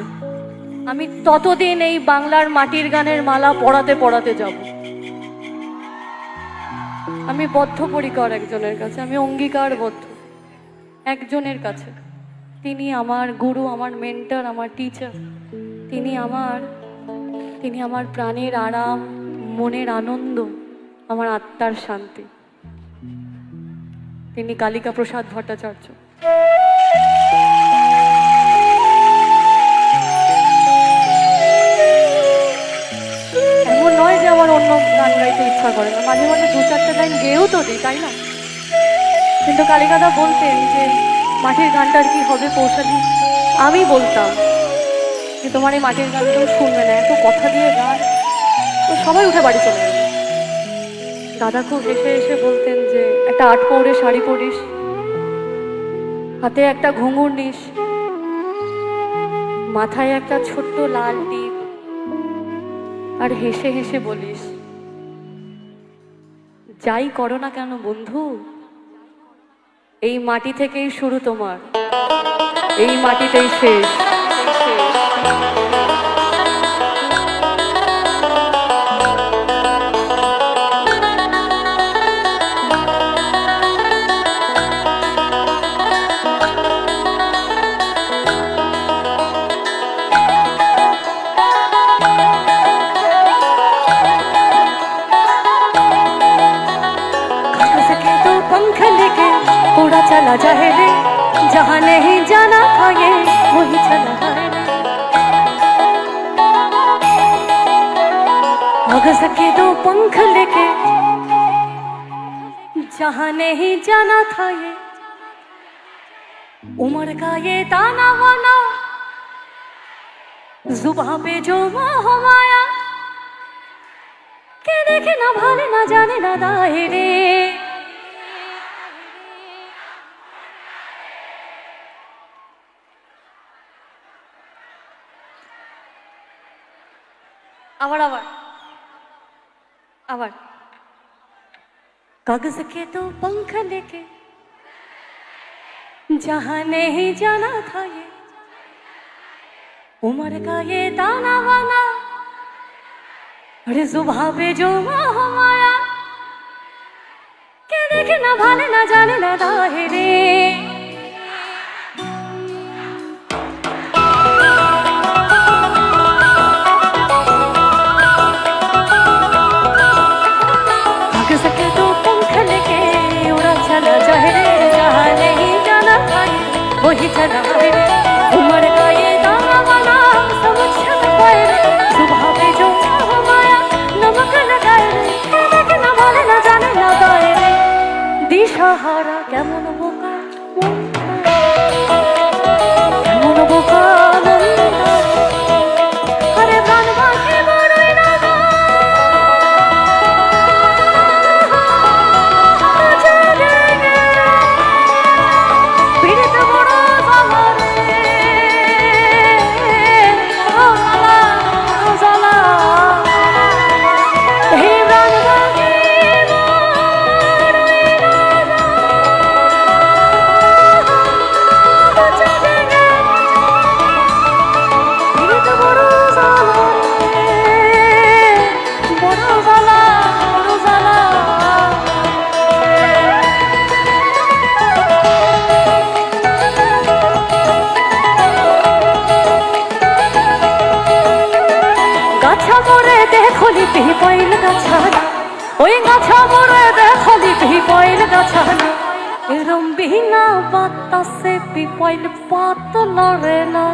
আমি ততদিন এই বাংলার মাটির গানের মালা পড়াতে পড়াতে যাব। আমি বদ্ধপরিকর একজনের কাছে, আমি অঙ্গীকারবদ্ধ একজনের কাছে। তিনি আমার গুরু, আমার মেন্টর, আমার টিচার। তিনি আমার প্রাণের আরাম, মনের আনন্দ, আমার আত্মার শান্তি। তিনি কালিকা প্রসাদ ভট্টাচার্য। এমন নয় যে আমার অন্য গান গাইতে ইচ্ছা করে না, মাঝে মাঝে দু চারটে লাইন গেয়েও তো দিই, তাই না? কিন্তু কালিকাদা বলতেন যে মাটির গানটার কি হবে পৌঁছালি। আমি বলতাম যে তোমার এই মাটির গান কেউ শুনবে না, এত কথা দিয়ে গান, তো সবাই উঠে বাড়ি চলে যাবে। দাদা খুব হেসে হেসে বলতেন যে একটা 8 পৌরে শাড়ি পরিস, হাতে একটা ঘুঙুর নিস, মাথায় একটা ছোট্ট লাল টিপ, আর হেসে হেসে বলিস, যাই করো না কেন বন্ধু, এই মাটি থেকেই শুরু তোমার, এই মাটিতেই শেষ। पंख लेके उड़ा चला जाए रे, जहाँ नहीं जाना था ये वही चला है रे। कागज के 2 पंख लेके जहाँ नहीं जाना था ये, उम्र का ये ताना वाना, जुबां पे जो मोह माया, के देखे ना भाले ना जाने ना दायरे। আবার আবার আবার कागज के 2 पंख लेके जहाँ नहीं जाना था ये, उम्र का ये ताना वाना, अरे जुबां पे जो मोह माया, के देखे ना भाले ना जाने ना दायरे। चला जाए रे, जहाँ नहीं जाना था वही चला है रे। उम्र का ये दाना वाला समझ पाए रे, सुबह पे जो माया नमक लगाए रे, देखे ना भाले ना जाने ना दाए रे। दिशाहारा केमन बोका केमन बोका नंदा, अरे प्राण बाके बड़ई ना দেখলি পিপাইল গাছানা, ওই গাছা মোরে দেখলি পিপাইল গাছানা, এরম বিনা বাতাসে পিপাইল পাত লড়ে না।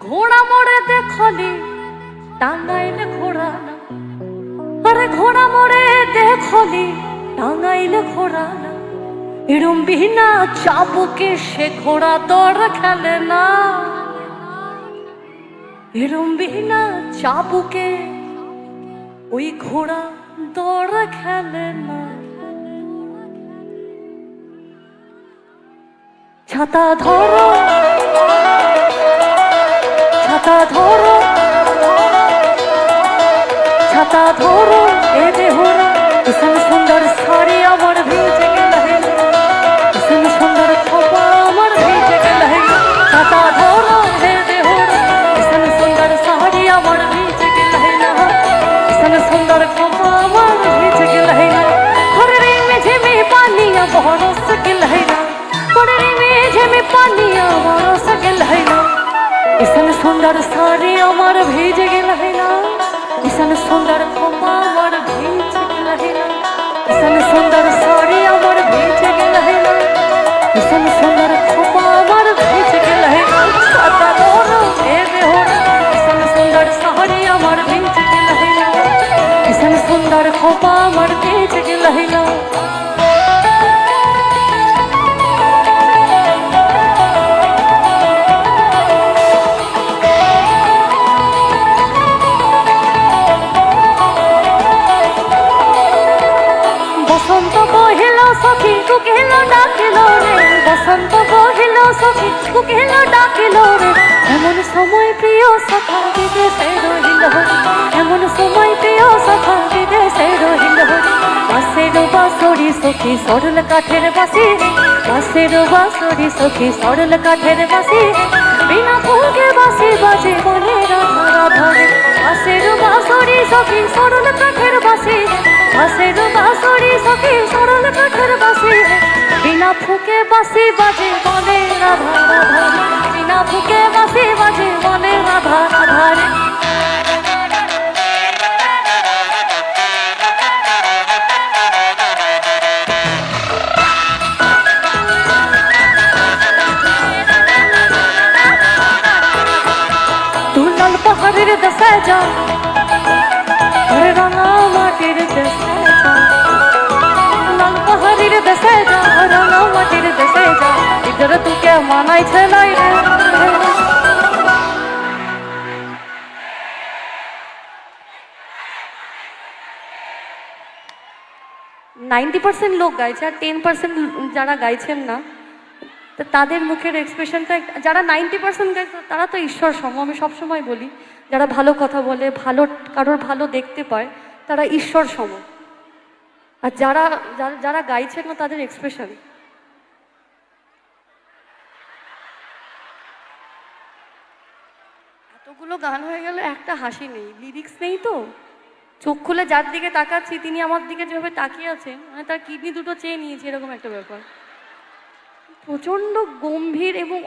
ঘোড়া মোরে দেখলি টাঙ্গাইল ঘোড়া না, আরে ঘোড়া মোরে দেখলি টাঙ্গাইল ঘোড়া না, এরম বিনা চাবুকে সে ঘোড়া দৌড় খেলে না। এরম বিনা চাবুকে ওই ঘোড়া দৌড় খেলে না। ছাতা ধরো ছাতা ধরো ছাতা ধরো, এ দেহরা কিসম সুন্দর শাড়ি আমার ভিজে গেল, কিসম সুন্দর খোপা আমার ভিজে গেল। पानिया बरस गिलहैला पड़े मेझे में पानिया बरस गिलहैला इसन सुंदर साड़ी अमर भीज गिलहैला इसन सुंदर खोपा अमर भीज गिलहैला इसन सुंदर साड़ी अमर भीज गिलहैला इसन सुंदर खोपा अमर भीज गिलहैला सादा मोर भेद हो इसन सुंदर साड़ी अमर भीज गिलहैला इसन सुंदर खोपा अमर भीज गिलहैला बसंत बहिलो सखी कुकेलो डाकिलो रे बसंत बहिलो सखी कुकेलो डाकिलो रे एमन समय प्रिय सखा विदेशे रहिलो एमन समय प्रिय सखा विदेशे रहिलो बासेर बासुरी सखी सरल काठेर बासी बासेर बासुरी सखी सरल काठेर बासी बिना फूके बासी बाजे बने राधा राधा रे बासेर बासुरी सखी सरल काठेर बासी बासेर बासुरी सखी सरल काठेर बासी बिना फूके बासी बाजे बने राधा राधा बिना फूके बासी बाजे बने राधा राधा रे तू लाल पहाड़ेर देशे जा राঙা মাটির দেশে যা লাল পাহাড়ের দেশে যা রাঙা মাটির দেশে যা ইধর তোকে মানাইছে নাই রে 90% লোক গাইছে আর 10% যারা গাইছেন না তো তাদের মুখের এক্সপ্রেশনটা যারা 90% গাইছে তারা তো ঈশ্বর সম আমি সবসময় বলি যারা ভালো কথা বলে ভালো কারোর ভালো দেখতে পায় তারা ঈশ্বর সম আর যারা যারা গাইছেন না তাদের এক্সপ্রেশন এতগুলো গান হয়ে গেল একটা হাসি নেই লিরিক্স নেই তো চোখ খুলে যার দিকে তাকাচ্ছি তিনি আমার দিকে যেভাবে তাকিয়ে আছেন মানে তার কিডনি দুটো চেয়ে নিয়েছে এরকম একটা ব্যাপার প্রচণ্ড গম্ভীর এবং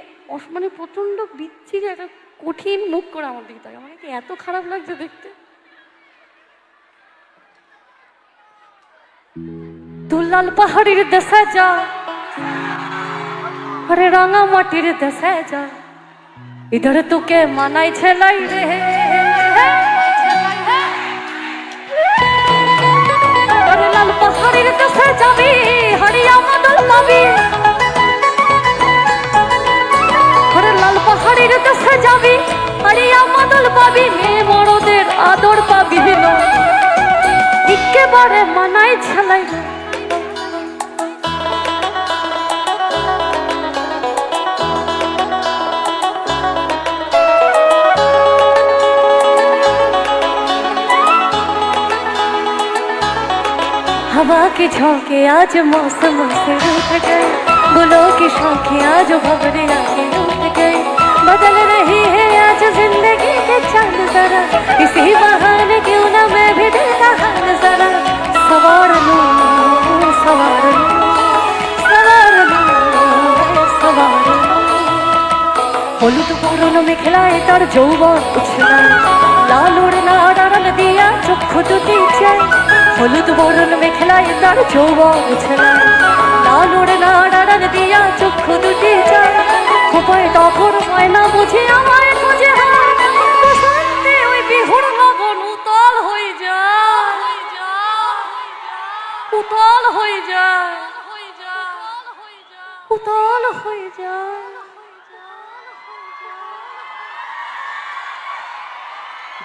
মানে প্রচণ্ড বিচ্ছিরি একটা কঠিন মুখ করে আমার দিকে তাকায় মানে কি এত খারাপ লাগছে দেখতে দুলাল পাহাড়ের দেশে যা আরে রাঙা মাটির দেশে যা ইধর তোকে মানাইছে লাই রে আরে লাল পাহাড়ের দেশে যাবি হরিয়া মাদল পাবি আরে লাল পাহাড়ের দেশে যাবি হরিয়া মাদল পাবি মেয়ে বড়দের আদর পাবি একেবারে মানাইছে লাই রে हवा के झोंके आज मौसम से रूठ गए गुलों की शौके आज भंवरे आके उठ गए बदल रही है आज जिंदगी के चांद जरा इसी बहाने क्यों ना मैं भी देखा हाल जरा सवार लूं सवार लूं सवार लूं सवार लूं হলুদ বরণ মেখলায় তার যৌবন উছলায় লাল ওড়না আড়াল দিয়া চক্ষু দুটি চায় হলুদ বরণ মেখলায় তার যৌবন উছলায় লাল ওড়না আড়াল দিয়া চক্ষু দুটি চায় খোপায় তখন ময়না বুঝি আমায় খুঁজে হায় বসন্তে ওই বিহুর লগন উতল হয়ে যায় উতল হয়ে যায় উতল হয়ে যায়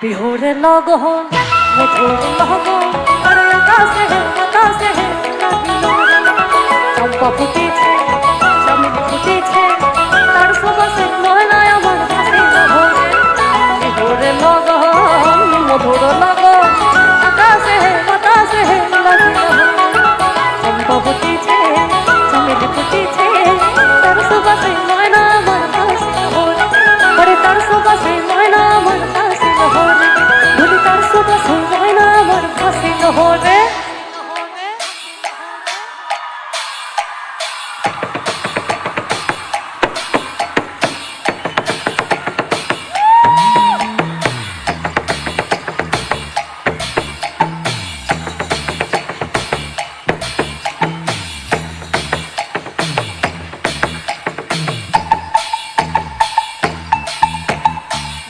বিহুরে লগন মধুর লগন আর আকাশে চম্পা ফুটেছে চামেলি ফুটেছে তার সুবাসে ময়নায় আমার কাছে বিহুরে লগন মধুর লগন আকাশে চম্পা ফুটেছে চামেলি ফুটেছে তার সুবাসে ময়না আমার কাছে পরে তার সুবাসে ময়না আমার কাছে বলি তার সুবাসে ময়না আমার কাছে হরে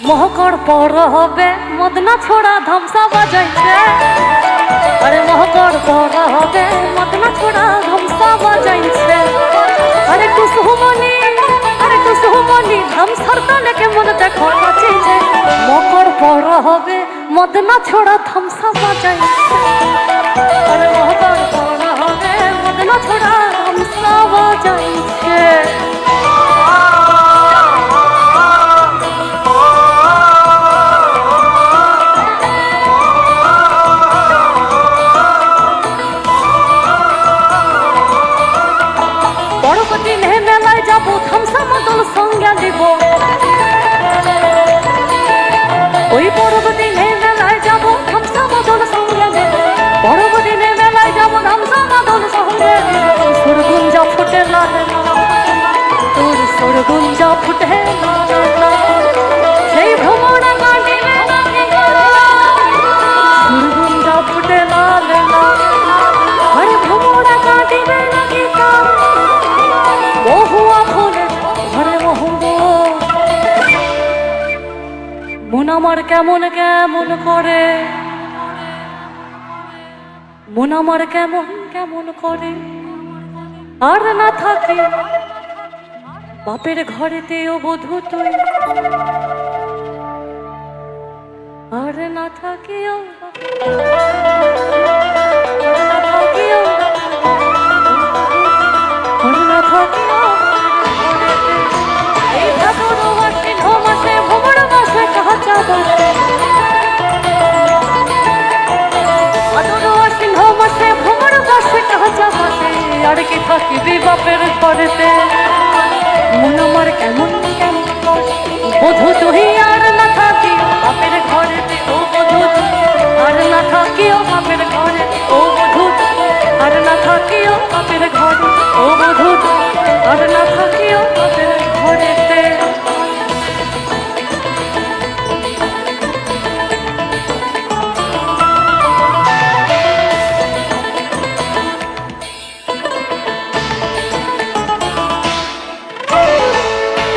মহকর পর হবে মদনা ছোড়া ধামসা বাজাইছে আরে মহকর পর হবে মদনা ছোড়া ধামসা বাজাইছে আরে কুসুমনি ধামসার তালে কেমন দেখো নাচিছে মকর পর হবে মদনা ছোড়া ধামসা বাজাইছে আরে মহকর পর হবে মদনা ছোড়া ধামসা বাজাইছে মেলায় যাবো থামসা মদল সঙ্গে দিব ওই পরবদিনে মেলায় যাবো থামসা মদল সঙ্গে নেব পরবদিনে মেলায় যাবো থামসা মদল সঙ্গে সুরগুঞ্জা ফুটে লাগে তোর সুরগুঞ্জা ফুটে সেই ভ্রমণা কাটিবে সুরগুঞ্জা ফুটে লাগে আরে ভ্রমণা কাটিবে নাকি বহুয়া ফুলে ঘরে মহুব মন আমার কেমন কেমন করে মন আমার কেমন কেমন করে আর না থাকে বাপের ঘরেতেও বধূ তুই আর না থাকিও এই ভাদর আশ্বিন মাসে ভ্রমণ মাসে কাঁচা বাসে ভাদর আশ্বিন মাসে ভ্রমণ মাসে কাঁচা বাসে আর কি থাকিবি বাপের ঘরেতে মন আমার কেমন কেমন বধূ তুই আর না থাকি বাপের ঘরেতে ও বধূ আর না থাকিও বাপের ঘরে ও বধূ আর না থাকিও বাপের ঘরে ও বধূ আর না থাকিও বাপের ঘরেতে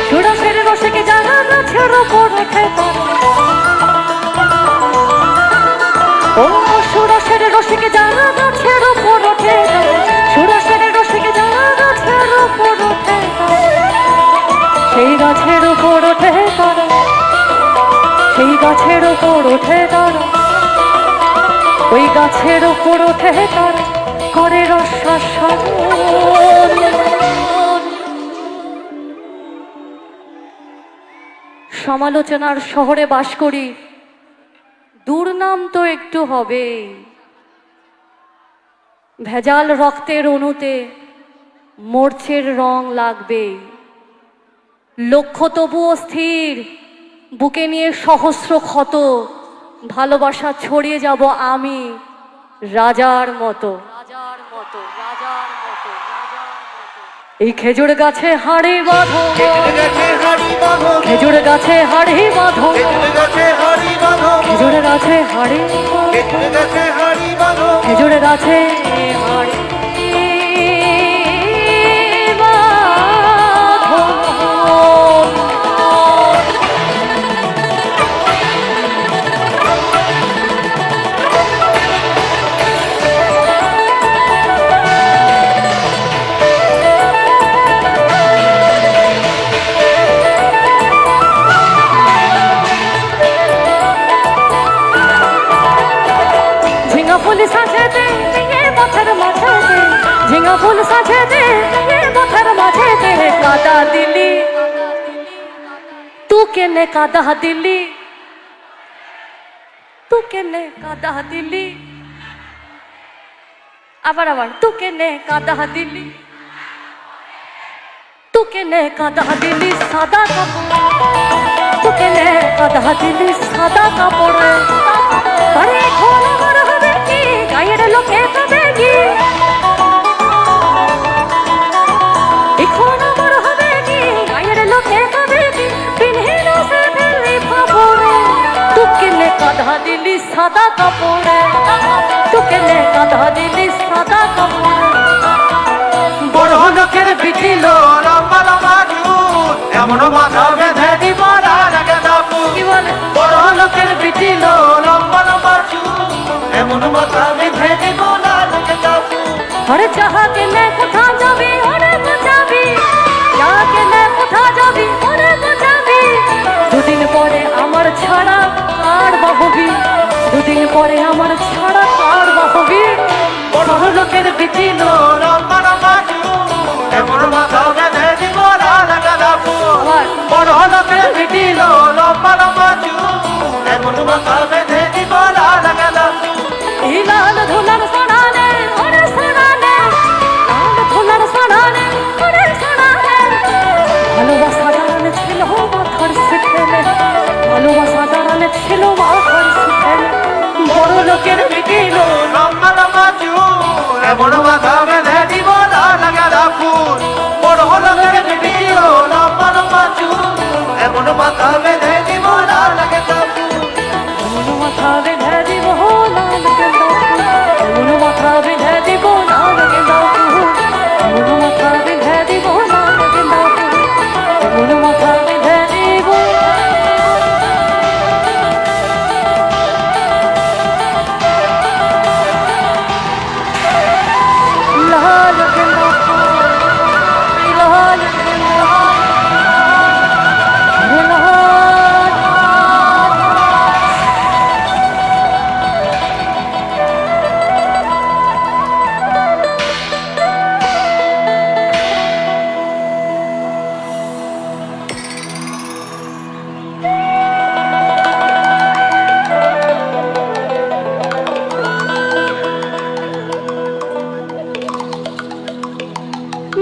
সুরসের রসিকে জানা গাছের উপর ওঠে ও সুরসের রসিকে জানা গাছের উপর ওঠে সুরসের রসিকে জানা গাছের উপর ওঠে সেই গাছের উপর ওঠে তারা সেই গাছের উপর ওঠে তারা ওই গাছের উপর ওঠে তারা করে রসাস্বাদ সমালোচনার শহরে বাস করি দুর্নাম তো একটু হবে ভেজাল রক্তের অণুতে মরচের রং লাগবে লক্ষ্য তবুও স্থির বুকে নিয়ে সহস্র ক্ষত ভালোবাসা ছড়িয়ে যাব আমি রাজার মতো এই খেজুর গাছে হাড়ি বাঁধো খেজুর গাছে হাড়ি বাঁধো খেজুর গাছে হাড়ি খেজুর গাছে হাড়ি ফুল সাজেতে ये पत्थर মাঝেতে ঝিঙা ফুল সাজেতে ये पत्थर মাঝেতে কাদা দিলি तू কেনে কাদা দিলি तू কেনে কাদা দিলি আবার আবার तू কেনে কাদা দিলি तू কেনে কাদা দিলি সাদা কাপড় तू কেনে কাদা দিলি সাদা কাপড় আরে খোলা আমার হবে কি গায়ের লোকে তবে কি এখন আমার হবে কি গায়ের লোকে তবে কি পিনহে না সে ফেলি ফাপড়ে तू কেনে কাদা দিলি সাদা কাপড় तू কেনে কাদা দিলি সাদা কাপড় বড় লোকের বিটিল লম্বা লম্বা চুল এমন মাথা বেঁধে দিব রাগে দাপু কি বলে গেলে কোথা যাবি ওরে তো যাবি, যা গেলে কোথা যাবি ওরে তো যাবি। দুদিন পরে আমার ছাড়া আর বাহবি, দুদিন পরে আমার ছাড়া আর বাহবি। বড় লোকের বিচিল লম্বা লম্বা চুল এমন মাথা বেঁধে দিব লাল গাঁদা ফুল। বড় লোকের বিটিল লম্বা লম্বা চুল এমন মাথা বেঁধে দিব লাল গাঁদা ফুল। এই লাল ধুলার সরানে ওরে সরানে, লাল ধুলার সরানে ওরে সরানে। ভালোবাসা দাঁড়ানে ছিল মাথার শিখেলে, ভালোবাসা দাঁড়ানে ছিল মাথার শিখেলে। বড় লোকের বিটিল লম্বা লম্বা চুল এমন মাথা বেঁধে দিব লাল গাঁদা ফুল। বড় লোকের বিটিল লম্বা লম্বা চুল এমন মাথা বেঁধে দিব লাল গাঁদা ফুল। এমন মাথা বেঁধে দিব লাল গেঁদা ফুল, এমন মাথা বেঁধে দিব লাল গেঁদা ফুল, এমন মাথা বেঁধে দিব লাল গেঁদা ফুল, এমন মাথা বেঁধে দিব। লাল গেঁদা ফুল, লাল গেঁদা ফুল, লাল।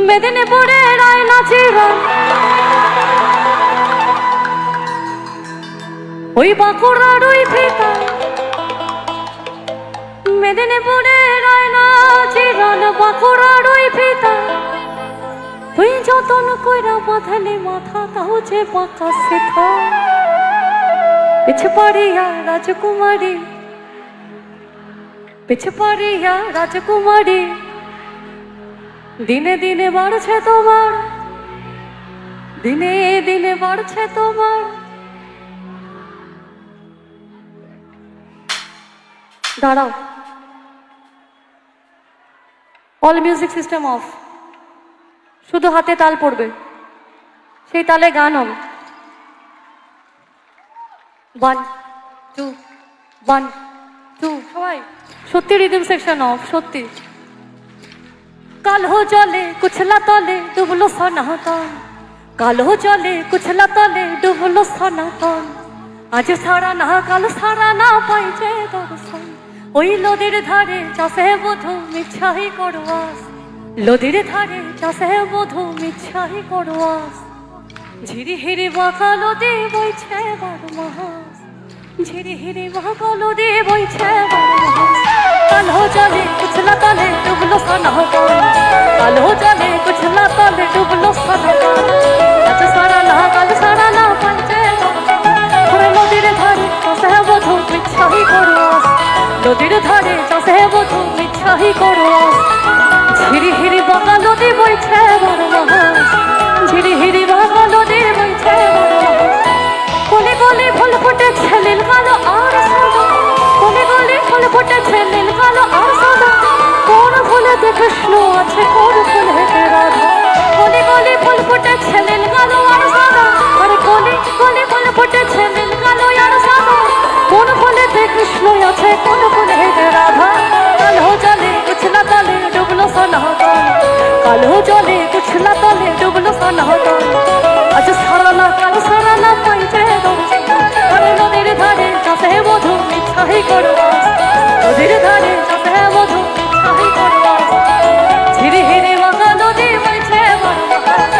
মেদিনীপুরের আয়না চিরন, ওই বাঁকুড়ার ওই ফিতা। মেদিনীপুরের আয়না চিরন, বাঁকুড়ার ওই ফিতা। তুই যতন কইরা বাঁধলি মাথা তাও যে বাঁকা সেথা। পিছে পাড়িয়া রাজকুমারী, পিছে পাড়িয়া রাজকুমারী। দিনে দিনে বাড়ছে তোমার, দিনে দিনে বাড়ছে তোমার। দাঁড়াও, অল মিউজিক সিস্টেম অফ, শুধু হাতে তাল পড়বে, সেই তালে গান হবে। 1 2 1 2 সবাই সত্যি রিদম সেকশন অফ, সত্যি। কালো জলে কুছলা তলে ডুবলো সনাতন, কালো জলে কুছলা তলে ডুবলো সনাতন। আজ সারা না কাল সারা না পাই যে দর্শন। ওই নদীর ধারে চাষে বধূ মিছাই করবাস, নদীর ধারে চাষে বধূ মিছাই করবাস। ঝিরি হিরি বাঁকা নদী বইছে 12 মাস, ঝিরি হিরি বাঁকা নদী বইছে 12 মাস। কালো জলে কুছলা তলে ডুবলো সনাতন, কালো জলে কুছলা তলে ডুবলো সনাতন। আজ সারা না কাল সারা না পাই যে দর্শন। নদীর ধারে চাষে বধূ মিছাই করবাস, নদীর ধারে চাষে বধূ মিছাই করবাস। ঝিরি হিরি বাঁকা নদী বইছে 12 মাস, ঝিরি হিরি বাঁকা নদী বইছে 12 মাস। কোলে কোলে ফুল ফুটেছে নীল কালো আর সাদা, কোলে কোলে ফুল ফুটেছে নীল কালো আর সাদা। কোন ফুলেতে কৃষ্ণ আছে কোন ফুলেতে রাধা। কোলে কোলে ফুল ফুটেছে নীল কালো আর সাদা, আরে কোলে কোলে ফুল ফুটেছে নীল কালো আর সাদা। কোন ফুলেতে কৃষ্ণ আছে কোন ফুলেতে রাধা। কালো জলে কুছলা তলে ডুবলো সনাতন, কালো জলে কুছলা তলে ডুবলো সনাতন। আজ সারা না কাল সারা না পাই যে দর্শন। আরে নদীর ধারে চাষে বধূ মিছাই করবাস, নদীর ধারে চাষে বধূ মিছাই করবাস। ঝিরি হিরি বাঁকা নদী বইছে 12 মাস,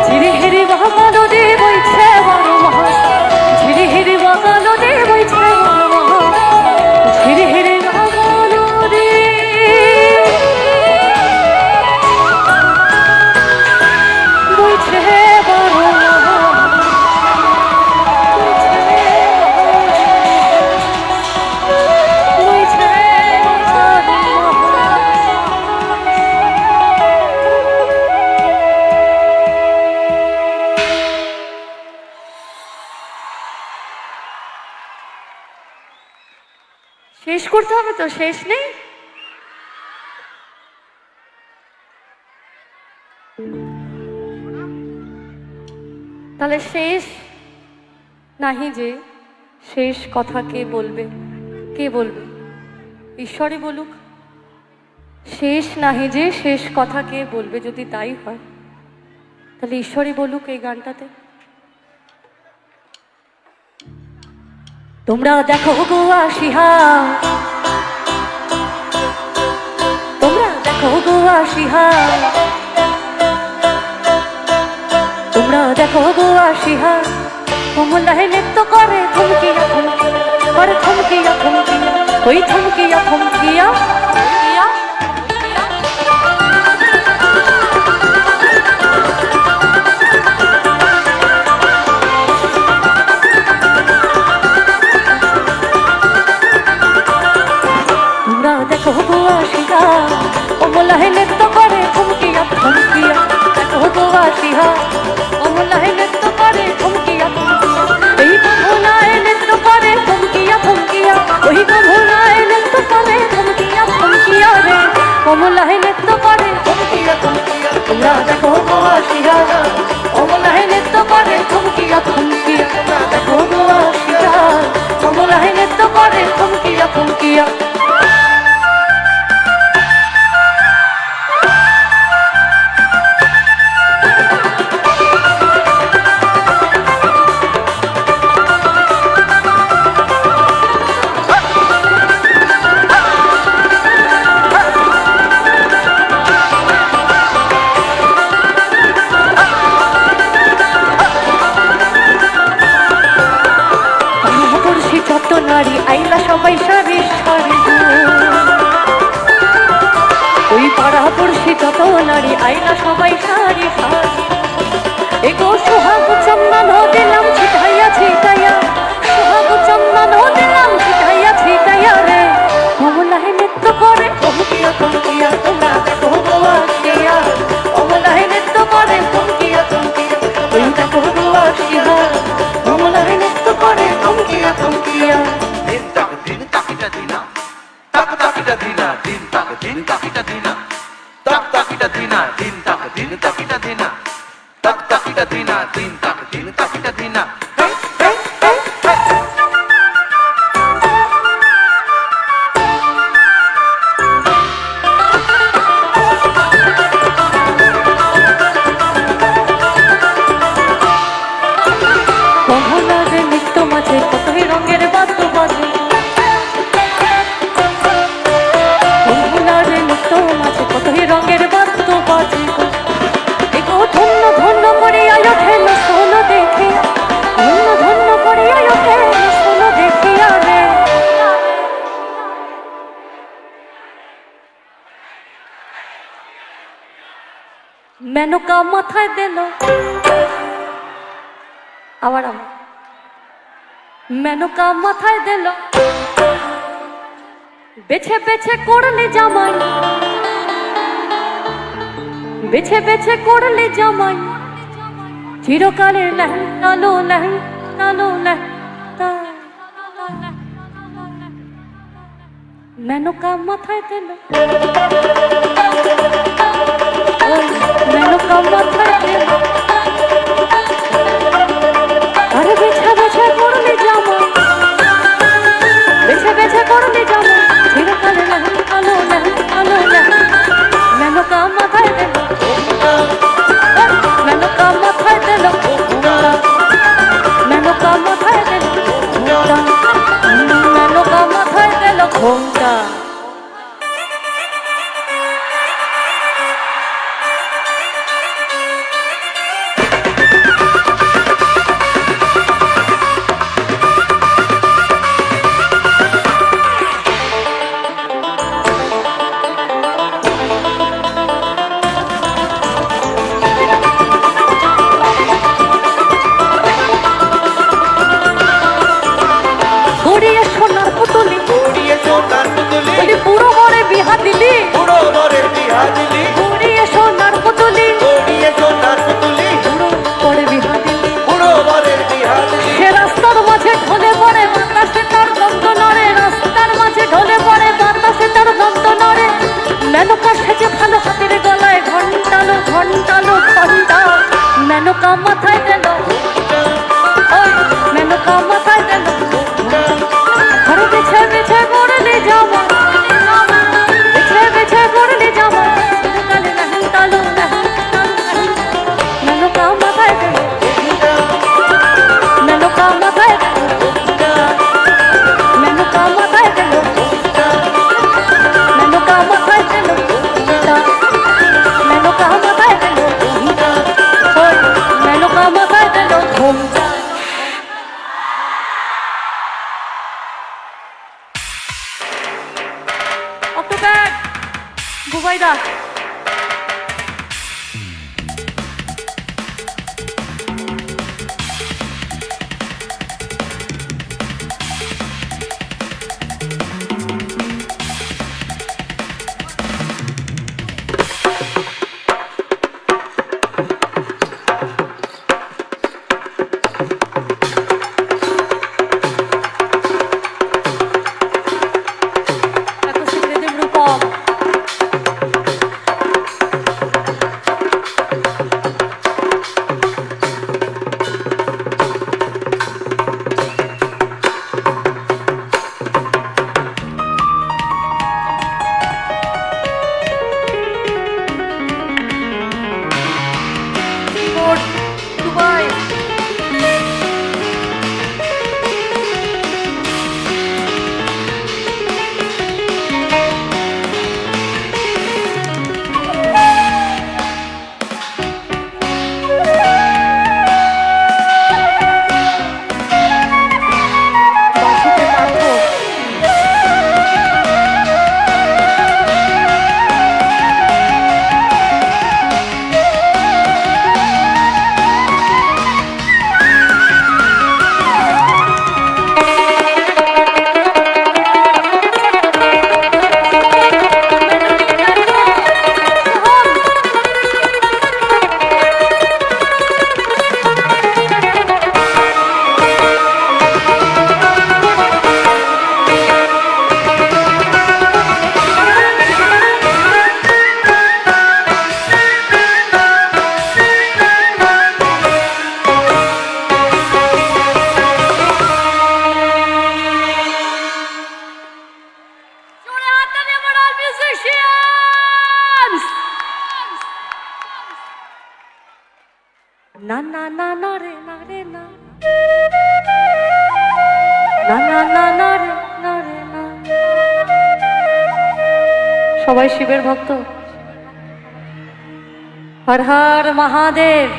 ঝিরি হিরি বাঁকা নদী বইছে 12 মাস, ঝিরি হিরি বাঁকা নদী বইছে 12 মাস, ঝিরি হিরি বাঁকা নদী বইছে 12 মাস। শেষ করতে হবে তো, শেষ নেই। তাহলে শেষ নাহি যে, শেষ কথা কে বলবে? কে বলবে? ঈশ্বরই বলুক। শেষ নাহি যে, শেষ কথা কে বলবে? যদি তাই হয় তাহলে ঈশ্বরই বলুক এই গানটাতে। তোমরা দেখো গো আসিহা, তোমরা দেখো গো আসিহা, তোমরা দেখো গো আসিহা, কমলাহে নৃত্য করে থমকিয়া থমকিয়া, করে থমকিয়া থমকিয়া, ওই থমকিয়া থমকিয়া দেখো গো আসিহা, কমলাহে নৃত্য করে থমকিয়া থমকিয়া, দেখো গো আসিহা, কমলাহে নৃত্য করে থমকিয়া থমকিয়া, এই কমলাহে নৃত্য করে থমকিয়া থমকিয়া, ওই কমলাহে নৃত্য করে থমকিয়া থমকিয়া রে, কমলাহে নৃত্য করে থমকিয়া থমকিয়া। তোমরা দেখো গো আসিহা, কমলাহে নৃত্য করে থমকিয়া থমকিয়া, তোমরা দেখো গো আসিহা, কমলাহে নৃত্য করে থমকিয়া থমকিয়া। নারী আইলা সবাই সারি সারি, ওই পাড়া পড়শি যত নারী আইলা সবাই সারি সারি, এগো সোহাগ চন্দন দিলাম ছিটাইয়া ছিটাইয়া, সোহাগ চন্দন দিলাম ছিটাইয়া ছিটাইয়া রে, কমলাহে নৃত্য করে থমকিয়া থমকিয়া, তোমরা দেখো গো আসিয়া, কমলাহে নৃত্য করে থমকিয়া থমকিয়া, ওই দেখো গো আসিয়া, কমলাহে নৃত্য করে থমকিয়া থমকিয়া। দিন তাকিটা দিনা, তাক তাকিটা দিনা, দিন তাক দিন তাকিটা দিনা, তাক তাকিটা দিনা, দিন তাক দিন তাকিটা দিনা, তাক তাকিটা দিনা, দিন তাক দিন তাকিটা দিনা। কমলারে নিত্য মাঝে কতই রঙের বাদ্য বাজে, কমলারে নিত্য মাঝে কতই রঙের বাদ্য বাজে, এগো ধন্য ধন্য করিয়া ওঠে না সোনো দেখিয়া, ধন্য ধন্য করিয়া ওঠে না সোনো দেখিয়া রে। মেনকা মাথায় দিল, আবার আমার মেনকা মাথায় দিল, বেছে বেছে করলে জামাই, বেছে বেছে করলে জামাই, চিরকালের লালো লালো লেহঙ্গা, মেনকা মাথায় দিল, মেনকা মাথায় দিল, আরে বেছে বেছে করলে জামাই, বেছে বেছে করলে জামাই, চিরকালে লালো লেহঙ্গা, মেনকা মাথায় দিল, মেনকা মাথায় দিল, মেনকা মাথায় দিল, মেনকা মাথায় দিল ঘোমটা। মেনকা মাথায় দিল ওই মেনকা মাথায় দিল আর বেছে বেছে করলে যাওয়া বেছে বেছে করলে যাওয়া কালে নাহি তালু নাহি মেনকা মাথায় দিল মেনকা মাথায় দিল মেনকা মাথায় দিল মেনকা মাথায় দিল মেনকা মাথায় দিল ওই মেনকা মাথায় দিল ঘুমটা অক্টোব্যাগ বুবাইদা দুবাই না না না না রে না রে না না না না না রে না রে না সবাই শিবের ভক্ত হর হর মহাদেব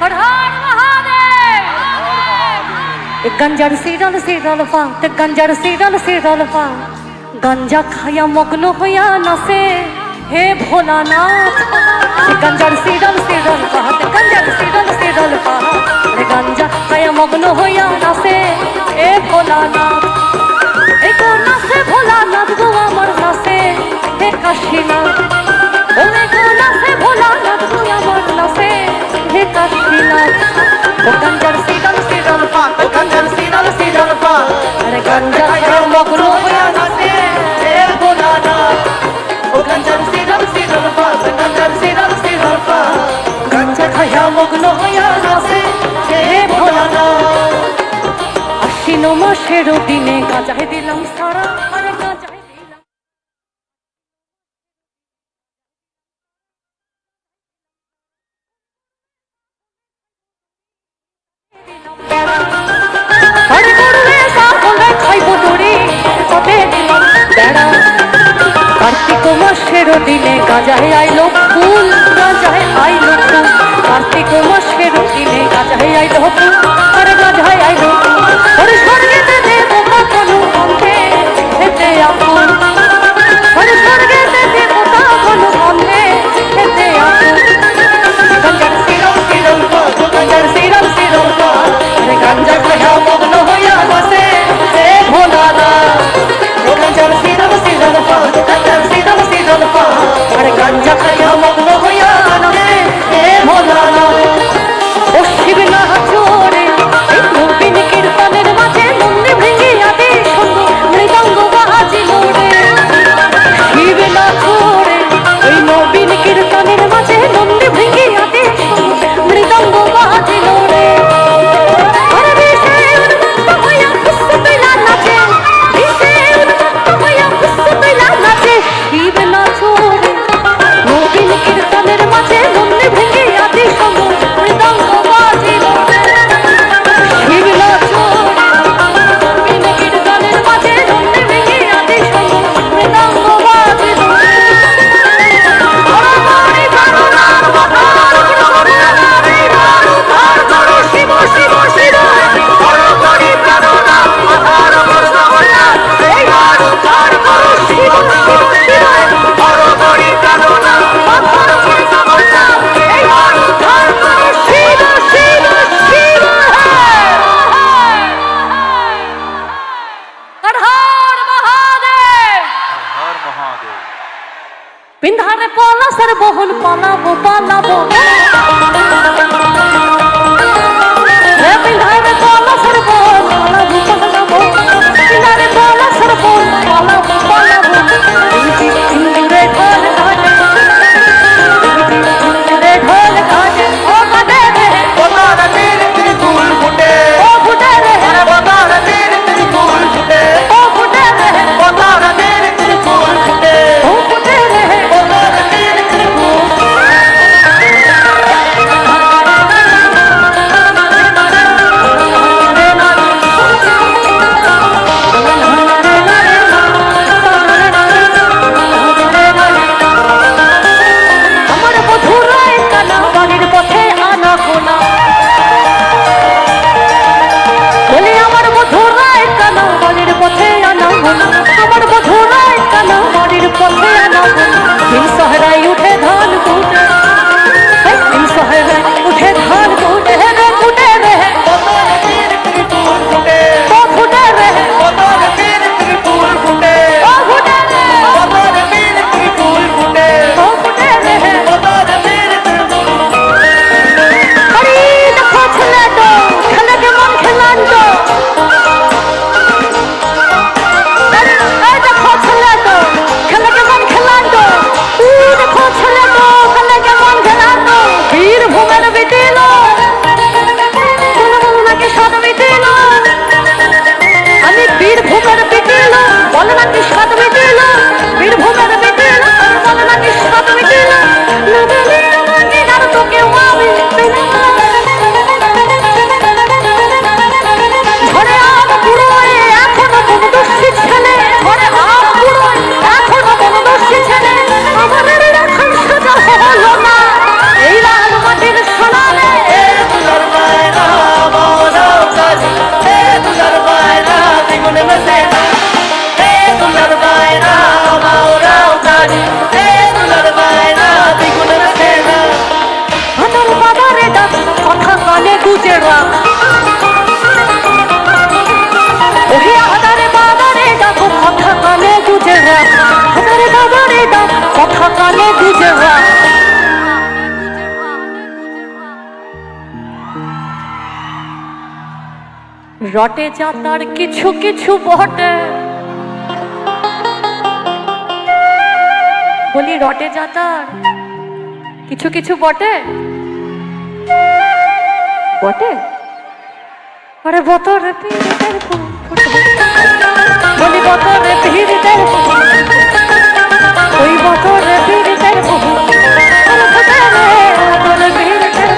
হর হর মহাদেব গঞ্জার সিডল ফা তে গঞ্জার সিডল ফা গঞ্জা খায়া মগ্ন হইয়া নাচে হে ভোলানাথ গঞ্জার সিডল ফা তে গঞ্জার সিডল ফা রে গঞ্জা খায়া মগ্ন হইয়া নাচে হে ভোলানাথ এ গো নাচে ভোলানাথ গো আমার নাচে হে কাশীনাথ ওরে গো নাচে ভোলানাথ গো আমার নাচে হে কাশীনাথ ও গঞ্জার সিডল ফা তে গঞ্জার সিডল ফা রে গঞ্জা খায়া মগ্ন হইয়া নাচে হে ভোলানাথ ও গঞ্জার সিডল ফা তে গঞ্জার সিডল ফা গঞ্জা খায়া মগ্ন হইয়া নাচে হে ভোলানাথ আশ্বিন মাসের দিনে গাজায় দিলাম সারা আরে গাজায় দিলাম আরে গরুয়ে সাফলে খাইব দড়ি তবে দিলাম বেড়া কার্তিক মাসের দিনে গাজায় আইলো ফুল গাজায় আইলো ফুল কার্তিক মাসের দিনে গাজায় আইলো ফুল আরে গাজায় আইলো ওরে স্বর্গেতে দেবতা কোনো বন্ধে হেতে আকুল ওরে স্বর্গেতে দেবতা কোনো বন্ধে হেতে আকুল গঞ্জার সিরল পা গঞ্জার সিরল পা আরে গঞ্জা খায়া মগ্ন হইয়া নাচে হে ভোলানাথ গঞ্জার সিরল পা গঞ্জার সিরল পা আরে গঞ্জা খায়া মগ্ন হইয়া নাচে হে ভোলানাথ ও শিব না চোরে পলাশের বহুল পালাবো পালাবো রে বিধায় রে পলাশের বহুল পালাবো পালাবো বিধায় রে পলাশের বহুল পালাবো পালাবো ইন্দুরে ঢোল বাজে ইন্দুরে ঢোল বাজে ও বাজে রে বতার তীর ত্রিপুল ফুটে ও ফুটে রে বতার তীর ত্রিপুল ফুটে ও ফুটে রে বতার তীর ত্রিপুল ফুটে ও ফুটে রে বতার তীর ত্রিপুল আমার মধুরায় কানা বাড়ির পথে আনা গোনা বলি আমার মধুরায় কানা বাড়ির পথে আনা গোনা আমার মধুরায় কানা বাড়ির পথে আনা গোনা দিন সহরাই উঠে ধান কুটে দিন সহরাই উঠে ধান কুটে রে কুটে রে বতার তীর ত্রিপুল ফুটে ও ফুটে রে বতার তীর ত্রিপুল ফুটে ও ফুটে রে বতার তীর ত্রিপুল ফুটে ও ফুটে রে বতার তীর ত্রিপুল আরে দেখো ছেলেটা খেলে কেমন খেলান্টো আরে এই দেখো ছেলেটা খেলে কেমন খেলান্টো দেখো ছেলেটা খেলে কেমন খেলান্টো বীরভূমের বিটিল বলো নাকি স্বাদ বিটিল আমি বীরভূমের বিটিল বলো নাকি স্বাদ বিটিল বীরভূমের বিটিল বলো নাকি স্বাদ বিটিল না দিলে আমাকে আর তোকে আমি ঘরে আম পুরোয় এখনো কোনো দোষী ছেলে ঘরে আম পুরোয় এখনো কোনো দোষী ছেলে আমার এখন সাজা হলো না এই লাল মাটির সোনালে তুলার মায়না মৌলাও কাজী তুলার মায়না দ্বিগুণ মেসেনা তুলার মায়না মৌলাও কাজী তুলার মায়না দ্বিগুণ মেসেনা আমার বাবারে ডাক কথা কানে গুজে রাখ ওহে আদারে বাবারে ডাক কথা কানে গুজে রাখ আদারে বাবারে ডাক কথা কানে গুজে রাখ রটে যা তার কিছু কিছু বটে বলি রটে যা তার কিছু কিছু বটে বটে আরে বতরে পীড়িতের বলি বতরে পীড়িতের ওই বতরে পীড়িতের বহু বতরে পীড়িতের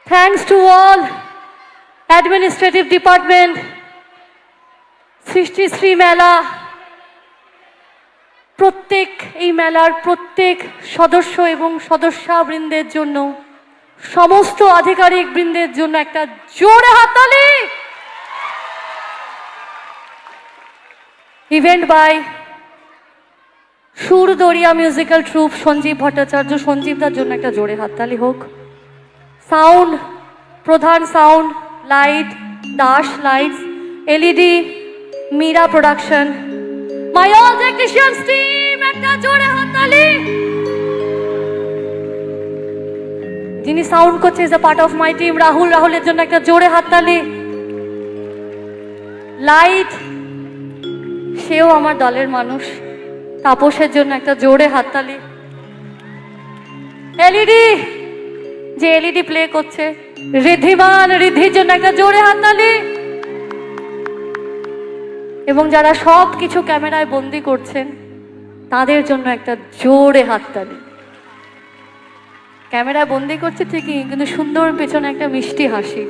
Thanks to all administrative department, সৃষ্টি শ্রী মেলা, প্রত্যেক এই মেলার প্রত্যেক সদস্য এবং সদস্যবৃন্দের জন্য, সমস্ত আধিকারিক বৃন্দের জন্য একটা জোরে হাততালি। Event by Sur Dariya musical troupe Sanjib Bhattacharya, সঞ্জীবদার জন্য একটা জোরে হাততালি হোক। Sound, Pradhan sound, light, Das lights, LED, Meera production, my all technicians team, একটা জোরে হাততালি। যিনি সাউন্ড করছে is a part of my team, Rahul, রাহুলের জন্য একটা জোরে হাততালি। লাইট, সেও আমার দলের মানুষ, তাপসের জন্য একটা জোরে হাততালি। এলইডি, যে এলইডি প্লে করছে, ঋদ্ধিমান, ঋদ্ধির জন্য একটা জোরে হাততালি। এবং যারা সব কিছু ক্যামেরায় বন্দি করছেন তাদের জন্য একটা জোরে হাততালি। ক্যামেরায় বন্দি করছে ঠিকই, কিন্তু সুন্দর পেছনে একটা মিষ্টি হাসি।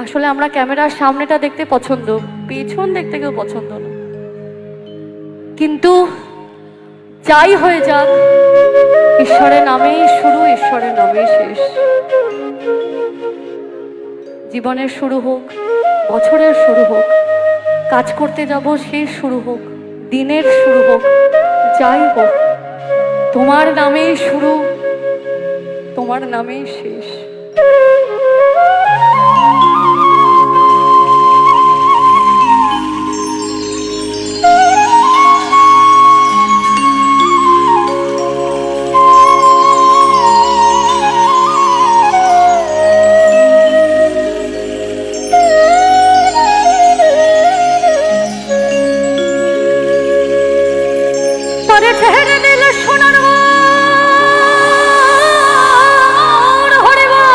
আসলে আমরা ক্যামেরার সামনেটা দেখতে পছন্দ, পেছন দেখতে কেউ পছন্দ না। কিন্তু যাই হয়ে যাক, ঈশ্বরের নামেই শুরু, ঈশ্বরের নামেই শেষ। জীবনের শুরু হোক, বছরের শুরু হোক, কাজ করতে যাব সেই শুরু হোক, দিনের শুরু হোক, যাই হোক, তোমার নামেই শুরু, তোমার নামেই শেষ। তারে ছেড়ে দিলে সোনার মোর, হরি বল।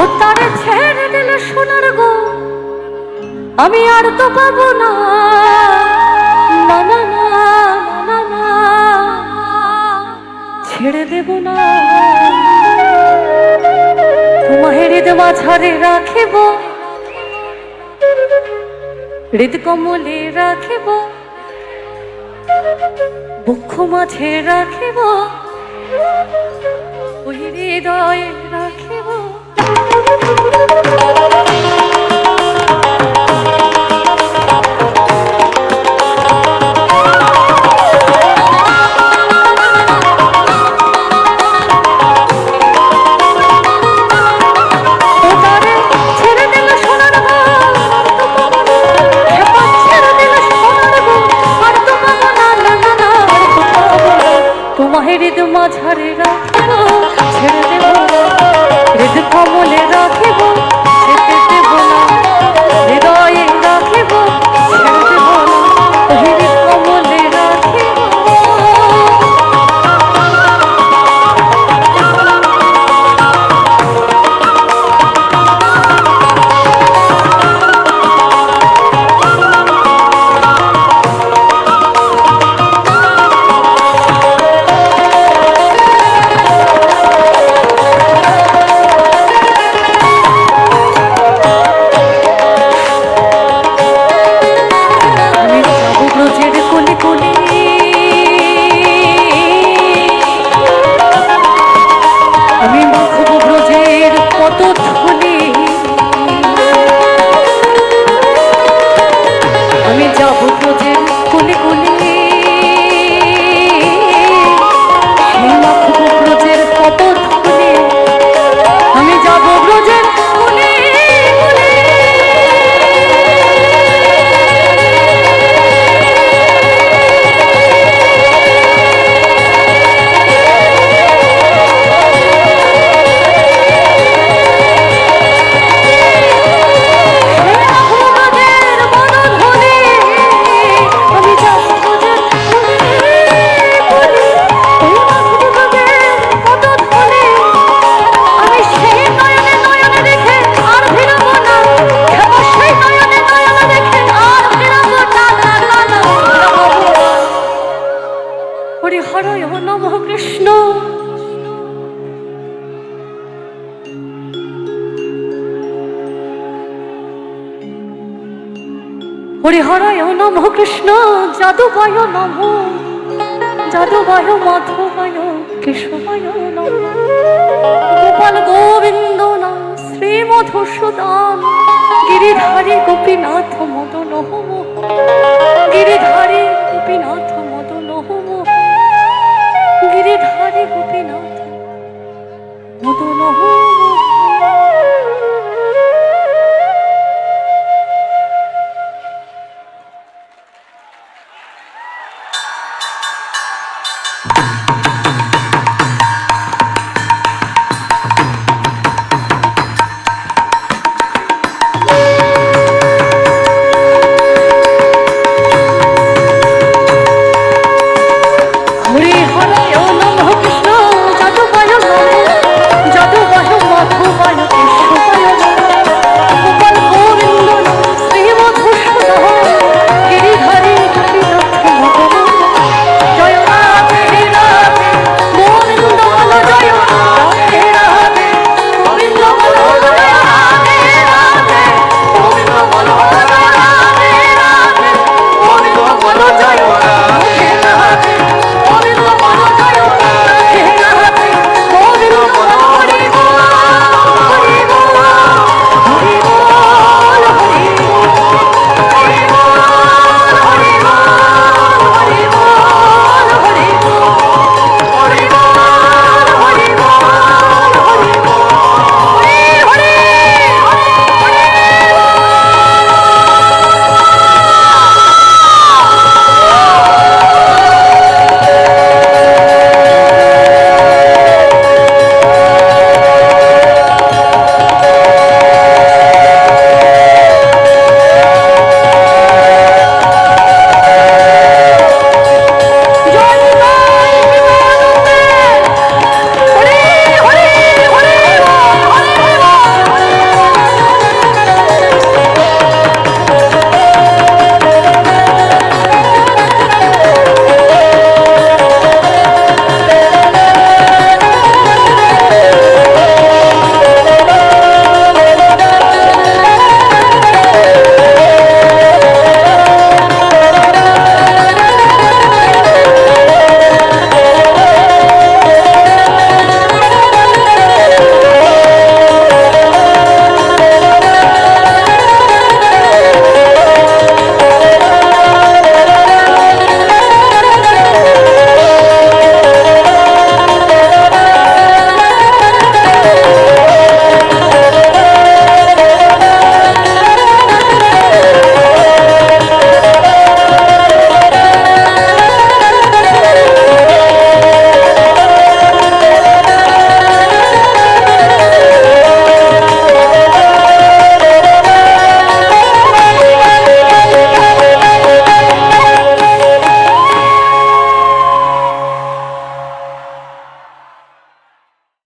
ও তারে ছেড়ে দিলে সোনার গো, আমি আর তো পাবো না, না না না না না, ছেড়ে দেব না। তোমায় হৃদ মাঝারে রাখিব, হৃদ কমলে রাখিব, বক্ষ মাঝে রাখিব, ওই হৃদয়ে রাখিব। হৃদ মাঝারে রাখিব, ছেড়ে দেব না, হৃদ কমলে রাখিব, যেতে দেব না, হৃদয়ে রাখিব, ছেড়ে দেব না, হৃদ কমলে রাখিব। হরিহরায় নমঃ কৃষ্ণ, যাদবায় নমঃ, যাদবায় মাধবায় কেশবায় নমঃ, গোপাল গোবিন্দ নাম শ্রী মধুসূদন, গিরিধারী গোপীনাথ মদন মোহন, গিরিধারী গোপীনাথ